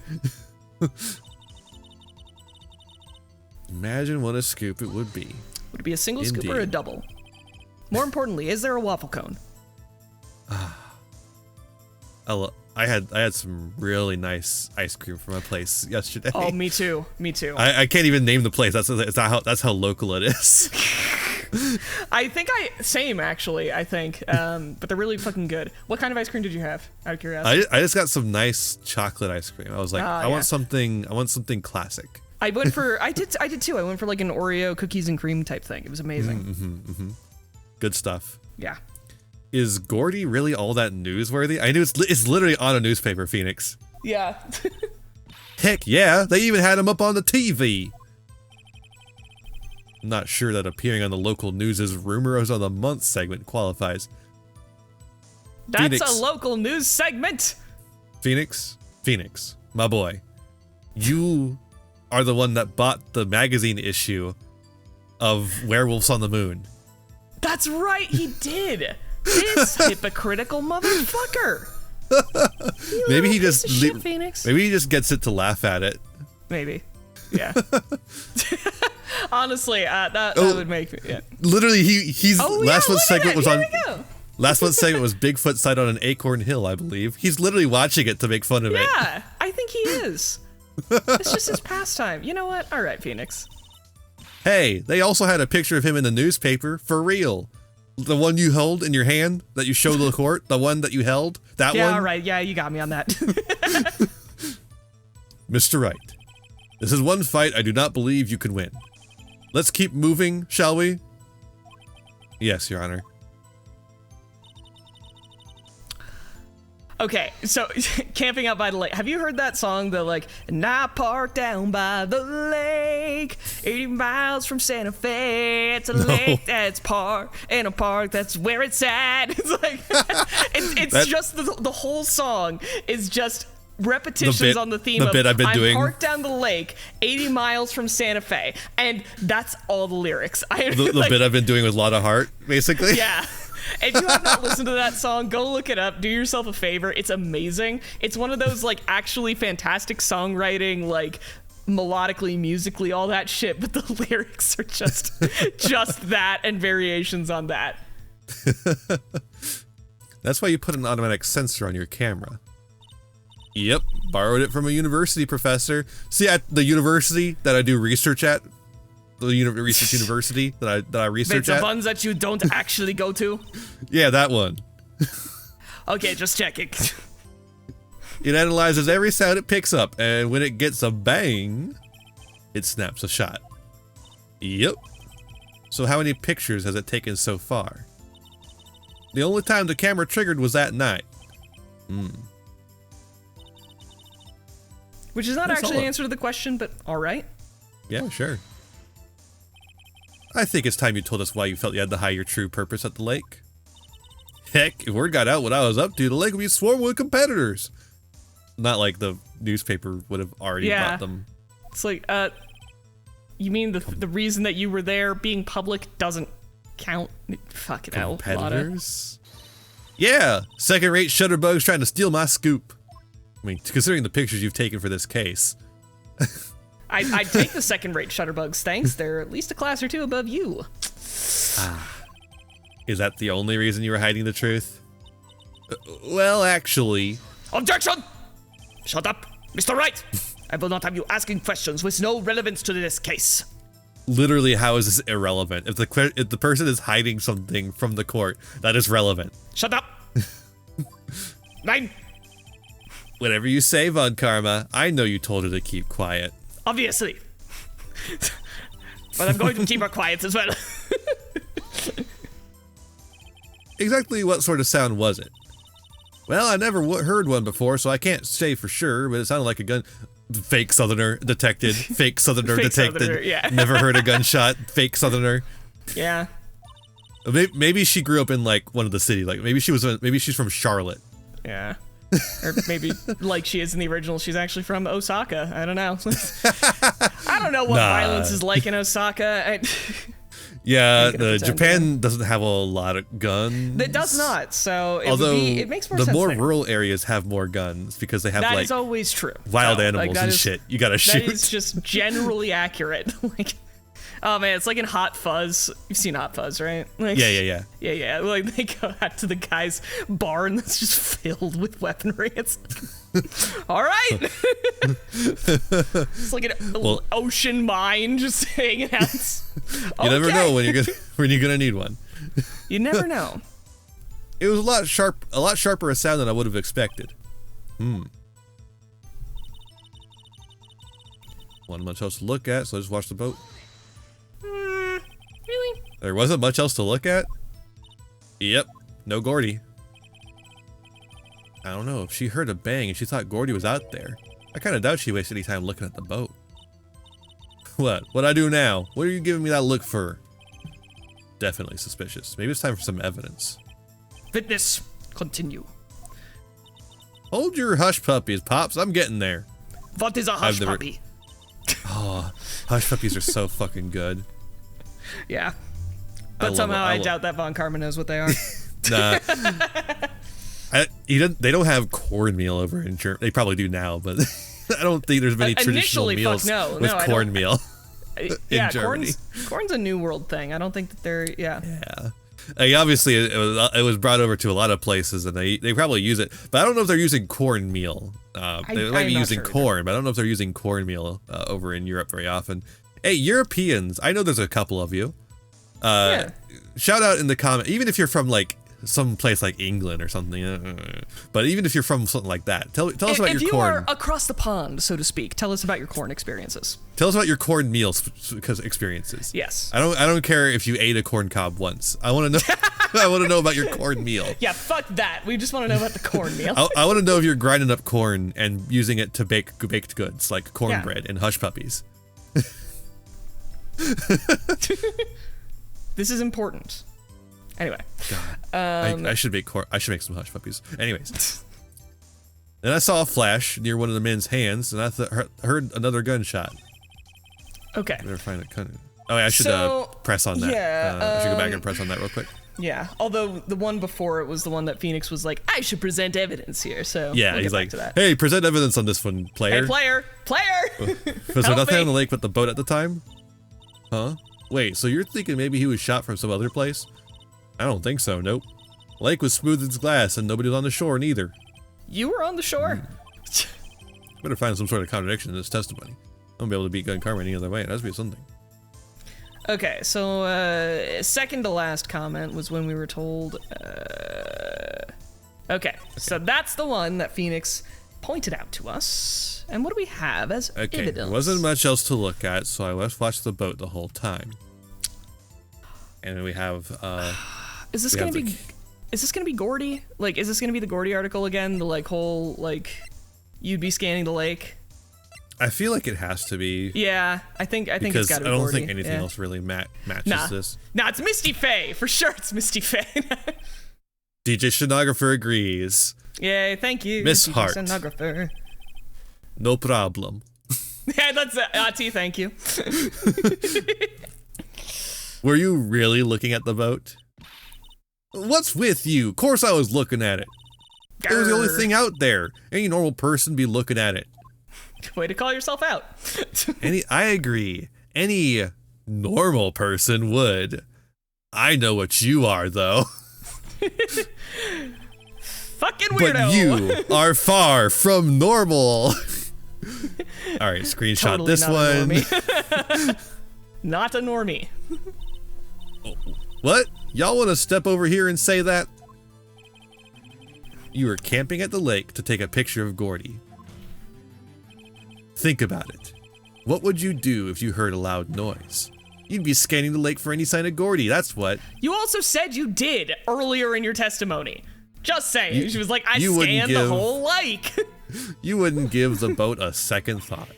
Imagine what a scoop it would be.
Would it be a single scoop or
Indeed.
a double? More importantly, is there a waffle cone?
I had some really nice ice cream from my place yesterday.
Oh, me too. Me too.
I can't even name the place. That's how local it is.
Same actually, I think. But they're really fucking good. What kind of ice cream did you have? Out of curiosity.
I just got some nice chocolate ice cream. I was like, I want something classic.
I did too. I went for like an Oreo cookies and cream type thing. It was amazing.
Good stuff.
Yeah.
Is Gordy really all that newsworthy? I knew it's literally on a newspaper, Phoenix.
Yeah.
Heck yeah, they even had him up on the TV. I'm not sure that appearing on the local news' Rumors of the Month segment qualifies.
That's
Phoenix.
a local news segment.
Phoenix, my boy. You are the one that bought the magazine issue of Werewolves on the Moon.
That's right, he did. This hypocritical motherfucker.
Maybe he just
Shit, Phoenix.
maybe he just gets it to laugh at it.
Maybe. Yeah. Honestly, that would make me. Yeah.
Literally, he's last month's segment was on.
Here we go.
Last month's segment was Bigfoot sight on an acorn hill, I believe. He's literally watching it to make fun of it.
Yeah, I think he is. It's just his pastime. You know what? All right, Phoenix.
Hey, they also had a picture of him in the newspaper, for real. The one you held in your hand that you showed the court? The one that you held? That one?
Yeah, all right. Yeah, you got me on that.
Mr. Wright, this is one fight I do not believe you can win. Let's keep moving, shall we? Yes, Your Honor.
Okay, so camping out by the lake. Have you heard that song, the like, and I parked down by the lake, 80 miles from Santa Fe. It's a lake that's in a park that's where it's at. It's like, it's just the whole song is just repetitions on the theme of I'm parked down the lake 80 miles from Santa Fe, and that's all the lyrics.
The bit I've been doing with a lot of heart, basically.
Yeah. If you have not listened to that song, go look it up. Do yourself a favor. It's amazing. It's one of those like actually fantastic songwriting, like melodically, musically, all that shit, but the lyrics are just that and variations on that.
That's why you put an automatic sensor on your camera. Yep, borrowed it from a university professor. See, at the university that I do research at, the research university that I research at.
The ones that you don't actually go to?
Yeah, that one.
Okay, just checking.
It analyzes every sound it picks up, and when it gets a bang, it snaps a shot. Yep. So how many pictures has it taken so far? The only time the camera triggered was that night.
Which is not actually an answer to the question, but alright.
Yeah, sure. I think it's time you told us why you felt you had to hide your true purpose at the lake. Heck, if word got out what I was up to, the lake would be swarmed with competitors. Not like the newspaper would have already bought them.
It's like, you mean the reason that you were there being public doesn't count? Fucking hell.
Competitors? Yeah, second-rate shutterbugs trying to steal my scoop. I mean, considering the pictures you've taken for this case.
I'd take the second-rate shutterbugs, thanks. They're at least a class or two above you.
Is that the only reason you were hiding the truth? Well, actually...
Objection! Shut up, Mr. Wright! I will not have you asking questions with no relevance to this case.
Literally, how is this irrelevant? If the person is hiding something from the court, that is relevant.
Shut up! 9!
Whatever you say, Von Karma, I know you told her to keep quiet.
Obviously. But I'm going to keep her quiet as well.
Exactly what sort of sound was it? Well, I never heard one before, so I can't say for sure, but it sounded like a gun. Fake Southerner detected. Fake Southerner
Fake
detected.
Southerner, yeah.
Never heard a gunshot. Fake Southerner.
Yeah.
Maybe she grew up in like one of the cities. Like maybe she's from Charlotte.
Yeah. Or maybe like she is in the original, she's actually from Osaka. I don't know. I don't know what violence is like in Osaka.
Yeah, Japan doesn't have a lot of guns.
It does not. So it makes more sense.
The more
there.
rural areas have more guns because they have
that
like
is always true.
Wild animals and shit. You gotta shoot.
That is just generally accurate. Like, oh man, it's like in Hot Fuzz. You've seen Hot Fuzz, right? Like,
Yeah.
Yeah. Like they go out to the guy's barn that's just filled with weaponry. It's like, all right. It's like an ocean mine just hanging out.
You never know when you're gonna need one.
You never know.
It was a lot sharper a sound than I would have expected. Wasn't much else to look at, so I just watched the boat.
Really?
There wasn't much else to look at? Yep, no Gordy. I don't know, if she heard a bang and she thought Gordy was out there, I kind of doubt she wasted any time looking at the boat. What'd I do now? What are you giving me that look for? Definitely suspicious. Maybe it's time for some evidence.
Witness, continue.
Hold your hush puppies, Pops. I'm getting there.
What is a hush puppy?
Oh, hush puppies are so fucking good.
Yeah. But somehow I doubt that Von Karma knows what they are.
Nah. They don't have cornmeal over in Germany. They probably do now, but I don't think there's many traditional meals with cornmeal in Germany.
Corn's a New World thing. I don't think that they're, yeah.
Obviously, it was brought over to a lot of places, and they probably use it. But I don't know if they're using cornmeal. They might be using corn, but I don't know if they're using cornmeal over in Europe very often. Hey, Europeans, I know there's a couple of you. Shout out in the comment, even if you're from like some place like England or something, but even if you're from something like that, tell us about your corn.
If you are across the pond, so to speak, tell us about your corn experiences.
Tell us about your corn meal experiences.
Yes.
I don't care if you ate a corn cob once. I want to know. I want to know about your corn meal.
Yeah, fuck that. We just want to know about the corn meal.
I want to know if you're grinding up corn and using it to bake baked goods like cornbread and hush puppies.
This is important. Anyway,
I should make I should make some hush puppies. Anyways, then I saw a flash near one of the men's hands, and I heard another gunshot.
Okay.
Better find it. Oh, yeah, I should press on that.
Yeah,
I should go back and press on that real quick.
Yeah. Although the one before it was the one that Phoenix was like, I should present evidence here. So
yeah,
we'll
he's like,
to that.
hey, present evidence on this one, player.
Hey, player.
Was there nothing on the lake but the boat at the time? Huh? Wait, so you're thinking maybe he was shot from some other place? I don't think so, nope. Lake was smooth as glass and nobody was on the shore neither.
You were on the shore.
Better find some sort of contradiction in this testimony. I won't be able to beat gun karma any other way. It has to be something.
Okay, so second to last comment was when we were told... Okay, so that's the one that Phoenix pointed out to us. And what do we have as evidence?
There wasn't much else to look at, so I watched the boat the whole time. And we have...
Is this gonna be Gordy? Like, is this gonna be the Gordy article again? The like whole like, you'd be scanning the lake.
I feel like it has to be.
Yeah, I think it's gotta be Gordy.
I don't think anything else really matches this.
Nah, it's Misty Faye for sure. It's Misty Faye.
DJ Stenographer agrees.
Yay! Thank you,
Miss
DJ
Hart.
Stenographer.
No problem.
Yeah, that's Ati. Thank you.
Were you really looking at the boat? What's with you? Of course I was looking at it. It was the only thing out there. Any normal person be looking at it.
Way to call yourself out.
I agree. Any normal person would. I know what you are, though.
Fucking weirdo.
But you are far from normal. All right, screenshot
Totally
this one.
Not a normie.
What? Y'all want to step over here and say that? You were camping at the lake to take a picture of Gordy. Think about it. What would you do if you heard a loud noise? You'd be scanning the lake for any sign of Gordy, that's what.
You also said you did earlier in your testimony. Just saying. She was like, I scanned the whole lake.
You wouldn't give the boat a second thought.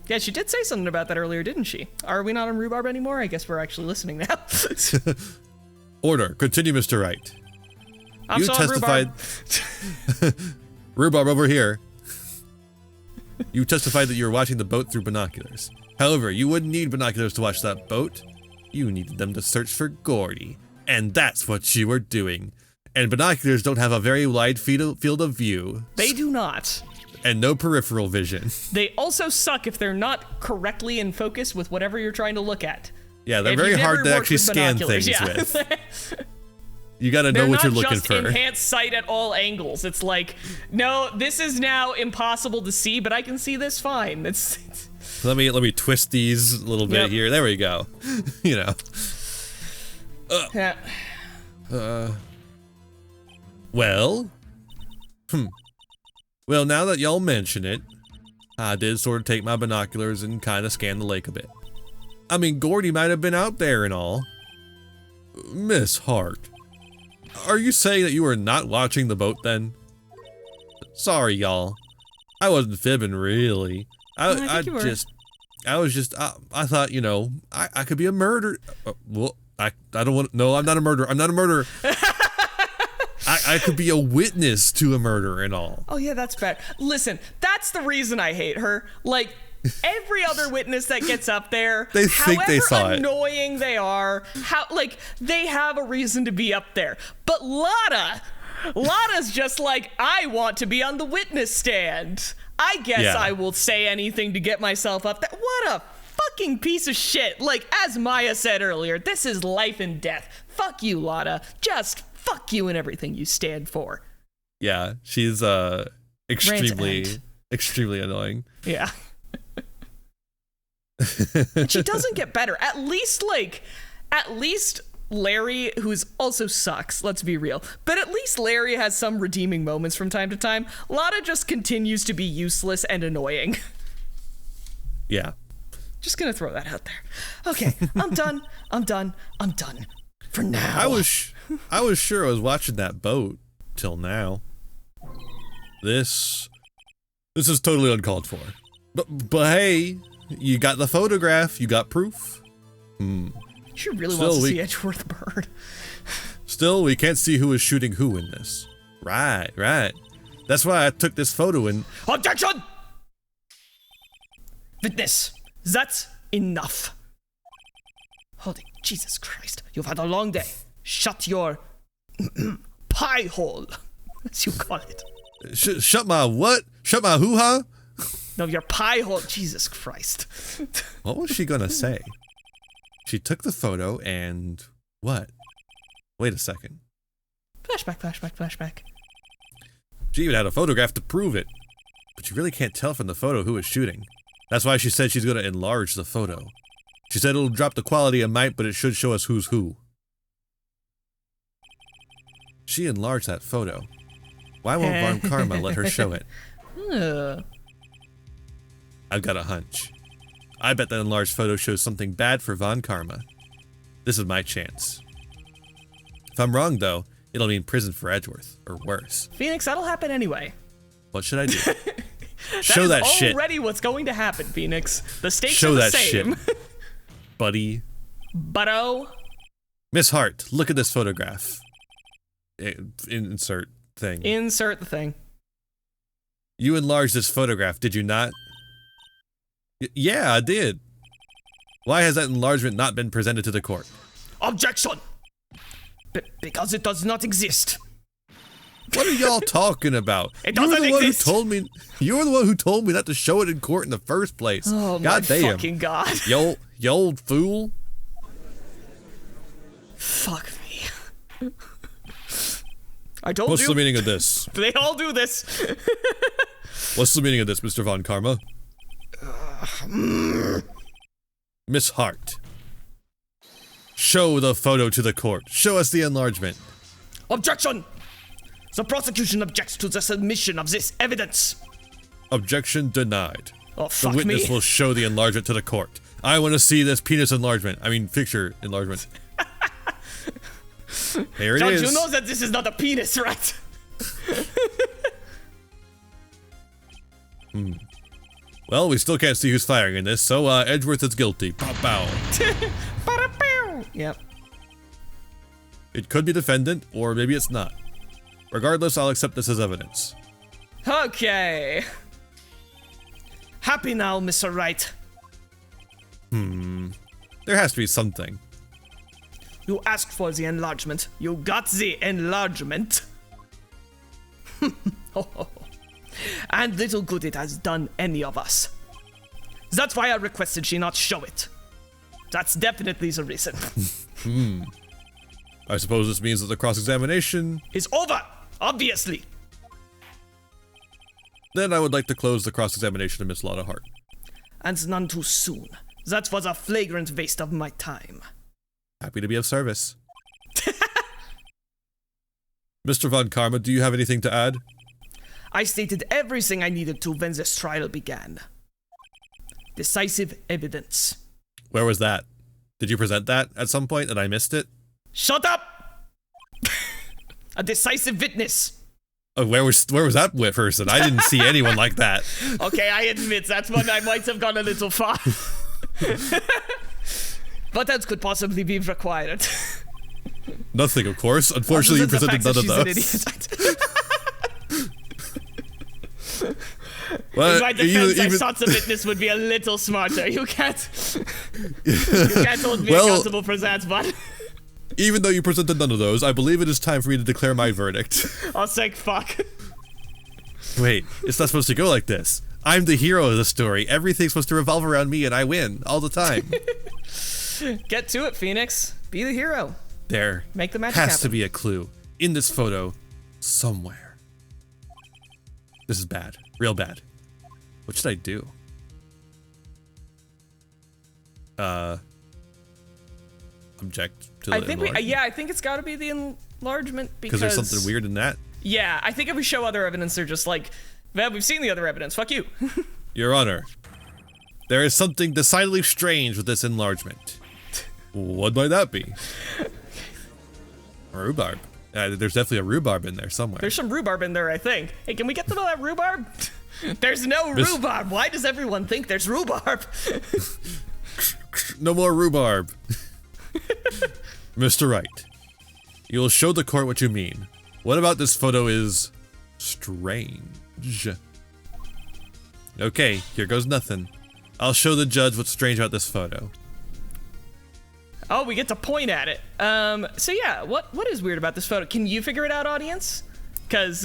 Yeah,
she did say something about that earlier, didn't she? Are we not on Rhubarb anymore? I guess we're actually listening now.
Order. Continue, Mr. Wright.
I'm
you
sorry,
testified. Rhubarb over here. You testified that you were watching the boat through binoculars. However, you wouldn't need binoculars to watch that boat. You needed them to search for Gordy. And that's what you were doing. And binoculars don't have a very wide field of view.
They do not.
And no peripheral vision.
They also suck if they're not correctly in focus with whatever you're trying to look at.
Yeah, they're very hard to actually scan things with. You gotta know what you're looking for.
They're not just enhanced sight at all angles. It's like, no, this is now impossible to see, but I can see this fine. It's
let me twist these a little bit here. There we go. You know. Well. Well, now that y'all mention it, I did sort of take my binoculars and kind of scan the lake a bit. I mean, Gordy might have been out there and all. Miss Hart, are you saying that you were not watching the boat then? Sorry, y'all. I wasn't fibbing, really. I thought, you know, I could be a murderer. Well, I don't want. No, I'm not a murderer. I'm not a murderer. I could be a witness to a murder and all.
Oh yeah, that's bad. Listen, that's the reason I hate her. Like, every other witness that gets up there,
they think they saw it.
However annoying they are, they have a reason to be up there. But Lada's just like, I want to be on the witness stand. I guess I will say anything to get myself up there. What a fucking piece of shit. Like, as Maya said earlier, this is life and death. Fuck you, Lada. Just fuck you and everything you stand for.
Yeah, she's extremely annoying.
Yeah. And she doesn't get better. At least Larry, who's also sucks, let's be real, but at least Larry has some redeeming moments from time to time. Lana just continues to be useless and annoying.
Yeah.
Just gonna throw that out there. Okay, I'm done. For now.
I was sure I was watching that boat till now. This is totally uncalled for. But hey, you got the photograph, you got proof.
She really wants to see Edgeworth Bird.
Still, we can't see who is shooting who in this. Right. That's why I took this photo and...
Objection! Witness, that's enough. Holy Jesus Christ, you've had a long day. Shut your pie hole, as you call it.
Shut my what? Shut my hoo-ha?
No, your pie hole. Jesus Christ.
What was she gonna say? She took the photo and... what? Wait a second.
Flashback.
She even had a photograph to prove it. But you really can't tell from the photo who is shooting. That's why she said she's gonna enlarge the photo. She said it'll drop the quality a mite, but it should show us who's who. She enlarged that photo. Why won't Von Karma let her show it? I've got a hunch. I bet that enlarged photo shows something bad for Von Karma. This is my chance. If I'm wrong, though, it'll mean prison for Edgeworth, or worse.
Phoenix, that'll happen anyway.
What should I do? Show that shit.
That's already what's going to happen, Phoenix. The stakes
Show
are the
that
same.
shit, buddy.
Buddo.
Miss Hart, look at this photograph. Insert thing.
Insert the thing.
You enlarged this photograph, did you not? Yeah, I did. Why has that enlargement not been presented to the court?
Objection! Because it does not exist.
What are y'all talking about?
It doesn't exist.
You were the one who told me not to show it in court in the first place.
Oh
God
my
damn.
fucking God.
You old fool.
Fuck me. I told you.
What's the meaning of this?
They all do this.
What's the meaning of this, Mr. Von Karma? Miss Hart. Show the photo to the court. Show us the enlargement.
Objection! The prosecution objects to the submission of this evidence.
Objection denied.
Oh, fuck
the witness
me.
will show the enlargement to the court. I want to see this penis enlargement. I mean, picture enlargement. Here it
Judge,
is.
you know that this is not a penis, right?
Well, we still can't see who's firing in this, so Edgeworth is guilty. Pow pow.
Yep.
It could be defendant, or maybe it's not. Regardless, I'll accept this as evidence.
Okay. Happy now, Mr. Wright.
There has to be something.
You asked for the enlargement. You got the enlargement. And little good it has done any of us. That's why I requested she not show it. That's definitely the reason.
I suppose this means that the cross-examination...
Is over, obviously.
Then I would like to close the cross-examination of Miss Lotta Hart.
And none too soon. That was a flagrant waste of my time.
Happy to be of service. Mr. Von Karma, do you have anything to add?
I stated everything I needed to when this trial began. Decisive evidence.
Where was that? Did you present that at some point and I missed it?
Shut up! A decisive witness.
Where was that person? I didn't see anyone like that.
Okay, I admit that's one I might have gone a little far. But that could possibly be required.
Nothing, of course. Unfortunately, you presented none of those.
In my defense, I thought the witness would be a little smarter. You can't hold me accountable for that, but...
Even though you presented none of those, I believe it is time for me to declare my verdict.
I'll say fuck.
Wait, it's not supposed to go like this. I'm the hero of the story. Everything's supposed to revolve around me and I win all the time.
Get to it, Phoenix. Be the hero.
There
Make the magic
has
happen.
to be a clue in this photo somewhere. This is bad. Real bad. What should I do? object to the
I think
enlargement?
I think it's got to be the enlargement because
there's something weird in that.
Yeah, I think if we show other evidence, they're just like, well, we've seen the other evidence. Fuck you.
Your Honor, there is something decidedly strange with this enlargement. What might that be? Rhubarb. There's definitely a rhubarb in there somewhere.
There's some rhubarb in there, I think. Hey, can we get some of that rhubarb? There's no rhubarb. Why does everyone think there's rhubarb?
No more rhubarb. Mr. Wright, you will show the court what you mean. What about this photo is strange? Okay, here goes nothing. I'll show the judge what's strange about this photo.
Oh, we get to point at it. So yeah, what is weird about this photo? Can you figure it out, audience? Because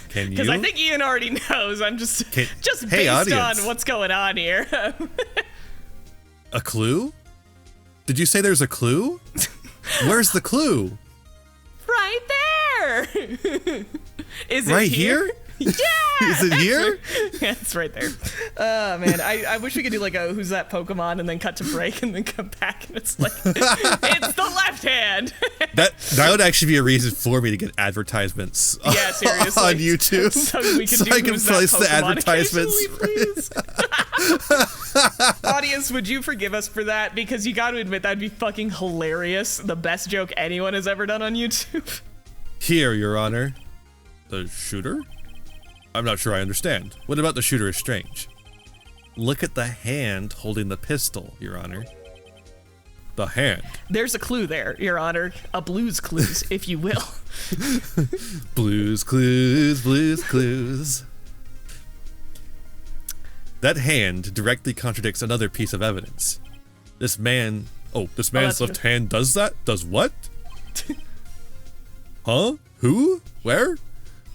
can you?
I think Ian already knows. I'm just based
audience.
on what's going on here.
A clue? Did you say there's a clue? Where's the clue?
Right there. Is it
right here?
Yeah.
Is it here?
Yeah, it's right there. Oh man, I wish we could do like a who's that Pokemon and then cut to break and then come back and it's like it's the left hand.
That would actually be a reason for me to get advertisements.
Yeah, seriously.
On YouTube,
so we can
I can place the advertisements.
Please. Audience, would you forgive us for that? Because you got to admit that'd be fucking hilarious. The best joke anyone has ever done on YouTube.
Here, Your Honor. The shooter? I'm not sure I understand. What about the shooter is strange? Look at the hand holding the pistol, Your Honor. The hand.
There's a clue there, Your Honor. A blues clues, if you will.
Blues clues, blues clues. That hand directly contradicts another piece of evidence. This man's left hand does that? Does what? Huh? Who? Where?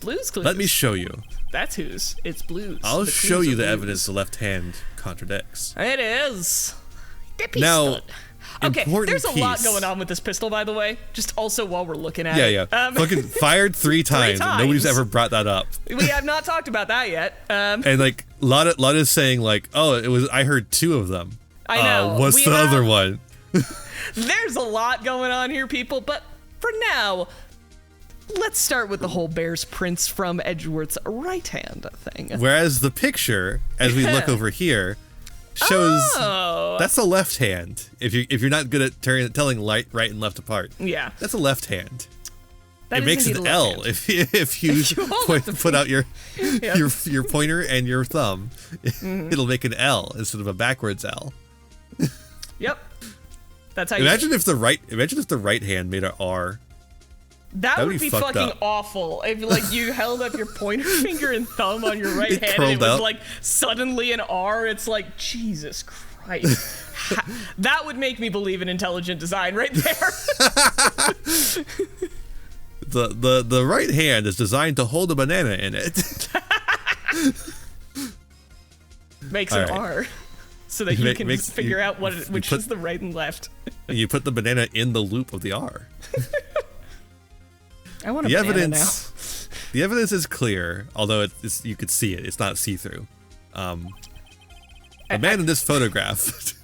Blues clues.
Let me show you.
That's whose. It's blues.
I'll
The
show
clues
you
are
the
blues.
evidence the left hand contradicts.
It is.
Now,
Okay,
important
there's a lot
piece.
going on with this pistol, by the way. Just also while we're looking at it.
Yeah. Fucking fired 3 times. And nobody's
times.
ever brought that up.
We have not talked about that yet.
And like, Lotta is saying like, oh, I heard 2 of them.
I know.
What's
We
the
have-
other one?
There's a lot going on here, people, but for now, let's start with the whole bear's prints from Edgeworth's right hand thing.
Whereas the picture, as we look over here, shows that's a left hand. If you're not good at telling right and left apart,
Yeah.
that's a left hand.
That
It
is
makes
indeed
an
a left
L
hand.
if you put out your
Yep.
your pointer and your thumb. It'll make an L instead of a backwards L.
Yep. That's how you
Imagine if the right hand made an R.
That
That'd
would
be
be
fucked
fucking
up.
awful. If like you held up your pointer finger and thumb on your right
It
hand and it
curled
was
up.
like suddenly an R, it's like Jesus Christ. That would make me believe in intelligent design right there.
The right hand is designed to hold a banana in it.
Makes
All
an
right.
R. So that you can
Makes-
just figure
you-
out which
put-
is the right and left.
You put the banana in the loop of the R.
I want a
The
banana
evidence, the evidence is clear, although you could see it. It's not see-through. The man in this photograph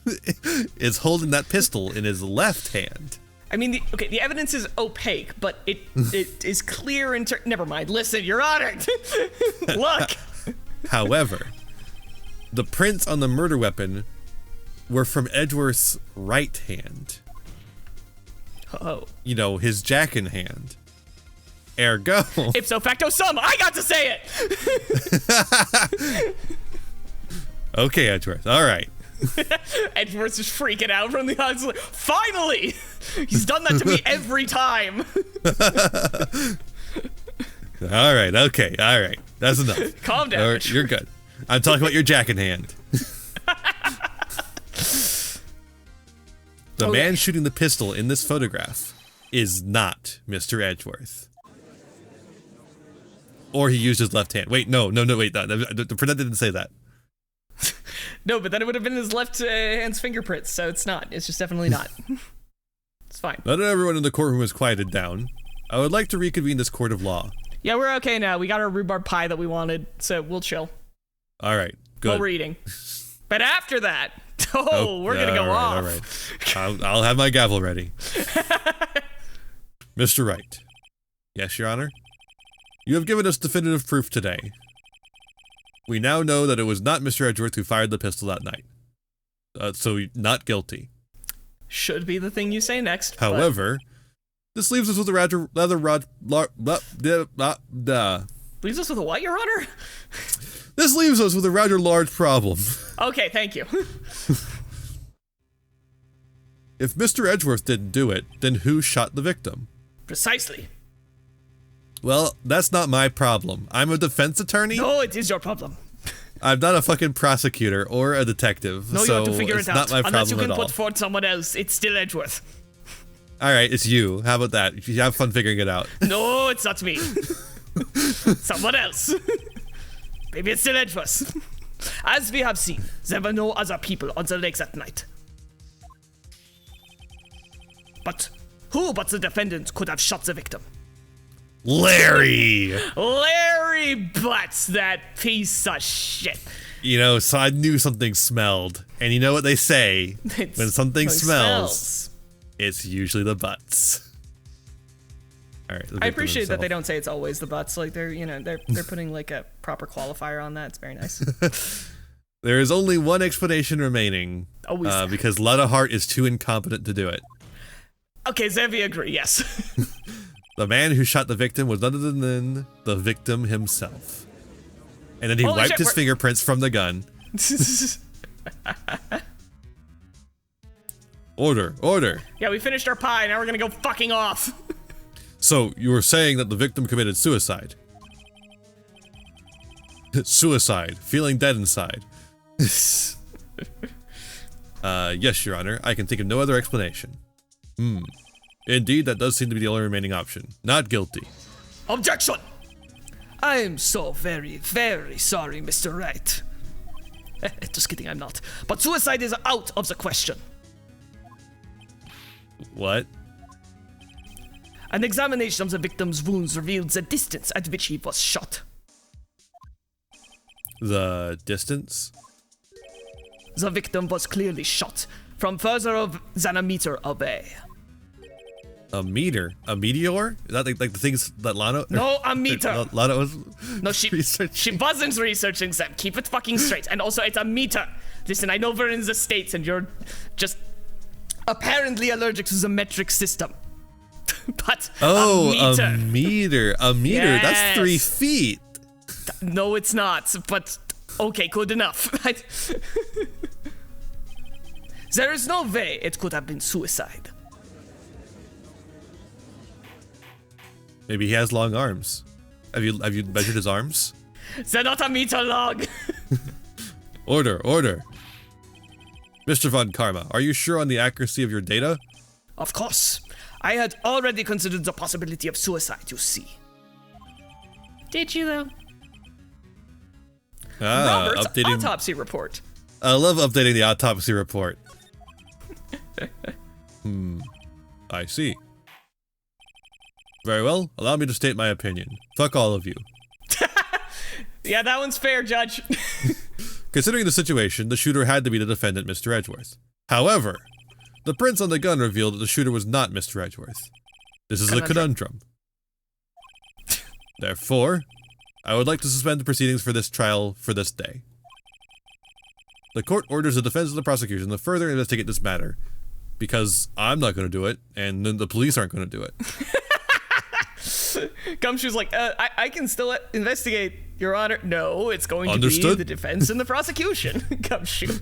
is holding that pistol in his left hand.
I mean, the evidence is opaque, but it is clear in never mind. Listen, Your Honor. Look.
However, the prints on the murder weapon were from Edgeworth's right hand.
Oh.
You know, his jackin' hand. Ergo.
Ipso facto sum. I got to say it.
Okay, Edgeworth. All right.
Edgeworth's just freaking out from the odds. Like, finally, he's done that to me every time.
All right. Okay. All right. That's enough.
Calm down.
All right, you're good. I'm talking about your jackin' hand. The man shooting the pistol in this photograph is not Mr. Edgeworth. Or he used his left hand. Wait, no, wait. The printout didn't say that.
No, but then it would have been his left hand's fingerprints, so it's not. It's just definitely not. It's fine.
Now that everyone in the courtroom is quieted down, I would like to reconvene this court of law.
Yeah, we're okay now. We got our rhubarb pie that we wanted, so we'll chill
All right, good.
while we're eating. But after that, Oh, we're gonna go off.
All right. I'll have my gavel ready. Mr. Wright. Yes, Your Honor? You have given us definitive proof today. We now know that it was not Mr. Edgeworth who fired the pistol that night. So, not guilty.
Should be the thing you say next.
However, this leaves us with a
Leaves us with a what, Your Honor?
This leaves us with a rather large problem.
Okay, thank you.
If Mr. Edgeworth didn't do it, then who shot the victim?
Precisely.
Well, that's not my problem. I'm a defense attorney.
No, it is your problem.
I'm not a fucking prosecutor or a detective.
No,
so
you have to figure it out.
Not my
Unless you
problem
can
at
put forth someone else, it's still Edgeworth.
All right, it's you. How about that? You have fun figuring it out.
No, it's not me. Someone else. Maybe it's still Edgeworth. As we have seen, there were no other people on the lakes that night. But who but the defendant could have shot the victim?
Larry!
Larry Butts, that piece of shit.
You know, so I knew something smelled. And you know what they say? When something smells, it's usually the butts. All right,
I appreciate that they don't say it's always the butts. Like they're putting like a proper qualifier on that. It's very nice.
There is only one explanation remaining. Because Lutta Hart is too incompetent to do it.
Okay, Zevi agree, yes.
The man who shot the victim was none other than the victim himself. And then he wiped his fingerprints from the gun. Order.
Yeah, we finished our pie, now we're gonna go fucking off.
So, you were saying that the victim committed suicide? Suicide. Feeling dead inside. Yes, Your Honor. I can think of no other explanation. Indeed, that does seem to be the only remaining option. Not guilty.
Objection! I am so very, very sorry, Mr. Wright. Just kidding, I'm not. But suicide is out of the question.
What?
An examination of the victim's wounds revealed the distance at which he was shot.
The distance?
The victim was clearly shot from further than a meter away.
A meter? A meteor? Is that like the things that Lana...
No, a meter.
Lana was...
No, she wasn't researching them. Keep it fucking straight. And also, it's a meter. Listen, I know we're in the States and you're just apparently allergic to the metric system. But a meter. A meter. Yes.
That's 3 feet.
No, it's not. But okay, good enough. There is no way it could have been suicide.
Maybe he has long arms. Have you measured his arms?
They're not a meter long.
Order. Mr. Von Karma, are you sure on the accuracy of your data?
Of course. I had already considered the possibility of suicide, you see.
Did you, though?
Robert's autopsy report.
I love updating the autopsy report. I see. Very well, allow me to state my opinion. Fuck all of you.
Yeah, that one's fair, Judge.
Considering the situation, the shooter had to be the defendant, Mr. Edgeworth. However, the prints on the gun revealed that the shooter was not Mr. Edgeworth. This is a conundrum. Therefore, I would like to suspend the proceedings for this trial for this day. The court orders the defense and the prosecution to further investigate this matter, because I'm not going to do it, and then the police aren't going to do it.
Gumshoe's like, I can still investigate, Your Honor. No, it's going to be the defense and the prosecution. Gumshoe.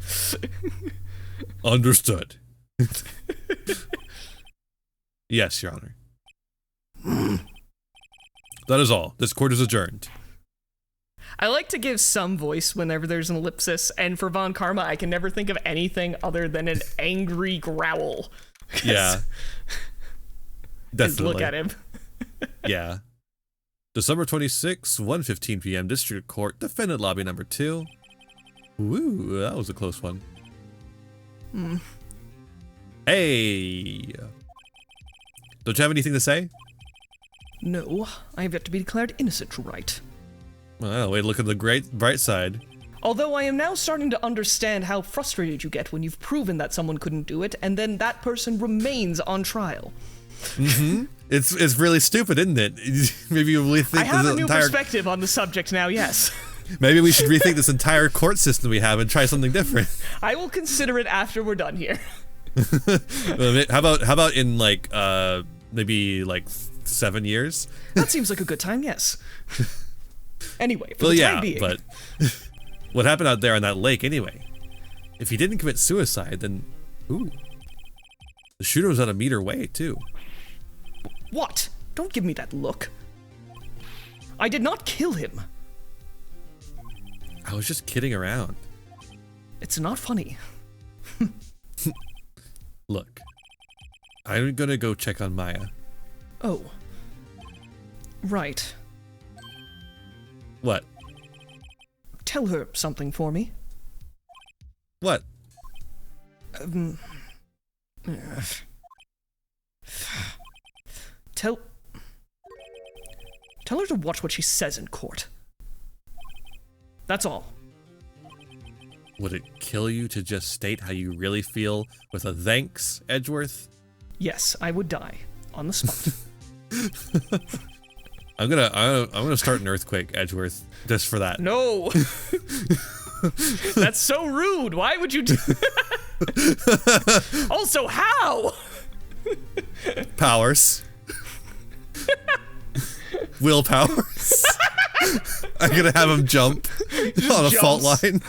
Understood. Yes, Your Honor. That is all. This court is adjourned.
I like to give some voice whenever there's an ellipsis, and for Von Karma, I can never think of anything other than an angry growl.
Yeah. Definitely.
Look at him.
Yeah. December 26, 1:15 p.m. District Court, Defendant Lobby number 2. Woo, that was a close one. Hey! Don't you have anything to say?
No, I have yet to be declared innocent, Wright.
Well, way to look at the bright side.
Although I am now starting to understand how frustrated you get when you've proven that someone couldn't do it, and then that person remains on trial.
Mm-hmm. It's really stupid, isn't it? Maybe you rethink
I have
this
a new
entire...
perspective on the subject now, yes.
Maybe we should rethink this entire court system we have and try something different.
I will consider it after we're done here.
How about in like maybe like 7 years?
That seems like a good time, yes. Anyway, for the time being.
But what happened out there on that lake anyway? If he didn't commit suicide, then ooh, the shooter was at a meter away too.
What? Don't give me that look. I did not kill him.
I was just kidding around.
It's not funny.
Look, I'm gonna go check on Maya.
Oh. Right.
What?
Tell her something for me.
What?
Tell her to watch what she says in court. That's all.
Would it kill you to just state how you really feel with a thanks, Edgeworth?
Yes, I would die on the spot.
I'm gonna start an earthquake, Edgeworth, just for that.
No. That's so rude. Why would you do Also, how?
Powers. Will powers. I'm gonna have him jump on a fault line.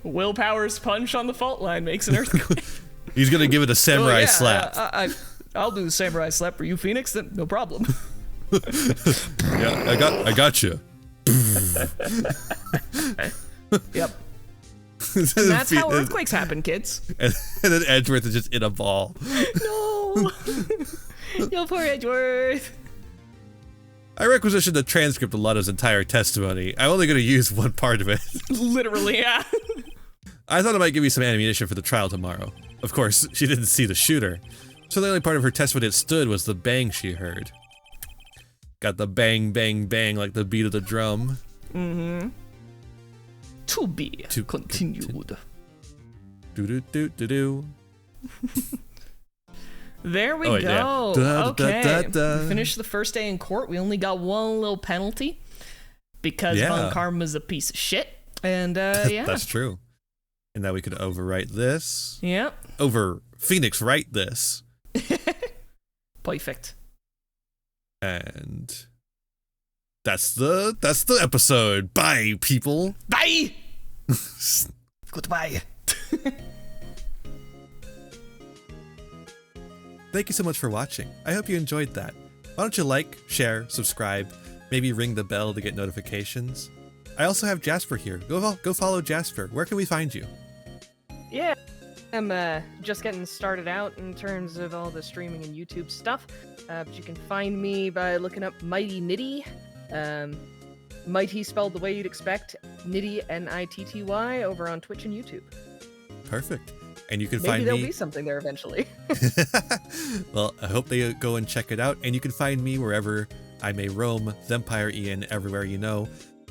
Will Powers' punch on the fault line makes an earthquake.
He's gonna give it a samurai slap.
I'll do the samurai slap for you, Phoenix. Then no problem.
Yeah, I got you.
Yep. And that's how earthquakes happen, kids.
And then Edgeworth is just in a ball.
No. Yo, poor Edgeworth.
I requisitioned a transcript of Lana's entire testimony. I'm only going to use one part of it.
Literally, yeah.
I thought it might give me some ammunition for the trial tomorrow. Of course, she didn't see the shooter, so the only part of her testimony that stood was the bang she heard. Got the bang, bang, bang like the beat of the drum.
Mm-hmm. To be continued.
Do-do-do-do-do.
There we
Oh,
go.
yeah.
Okay. We finished the first day in court. We only got one little penalty because Von Karma's a piece of shit. And yeah.
That's true. And now we could overwrite this.
Yep.
Over Phoenix write this.
Perfect.
And that's the episode. Bye, people.
Bye. Goodbye.
Thank you so much for watching. I hope you enjoyed that. Why don't you like, share, subscribe, maybe ring the bell to get notifications. I also have Jasper here. Go follow Jasper. Where can we find you?
Yeah, I'm just getting started out in terms of all the streaming and YouTube stuff. But you can find me by looking up Mighty Nitty. Mighty spelled the way you'd expect. Nitty, N-I-T-T-Y, over on Twitch and YouTube.
Perfect. And you can
Maybe
find me...
there'll be something there eventually.
Well, I hope they go and check it out. And you can find me wherever I may roam. Vampire Iain, everywhere you know.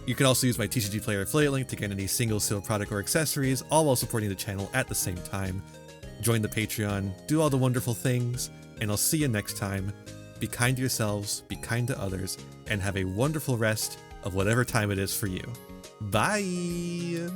You can also use my TCG Player affiliate link to get any single sealed product or accessories, all while supporting the channel at the same time. Join the Patreon, do all the wonderful things, and I'll see you next time. Be kind to yourselves, be kind to others, and have a wonderful rest of whatever time it is for you. Bye!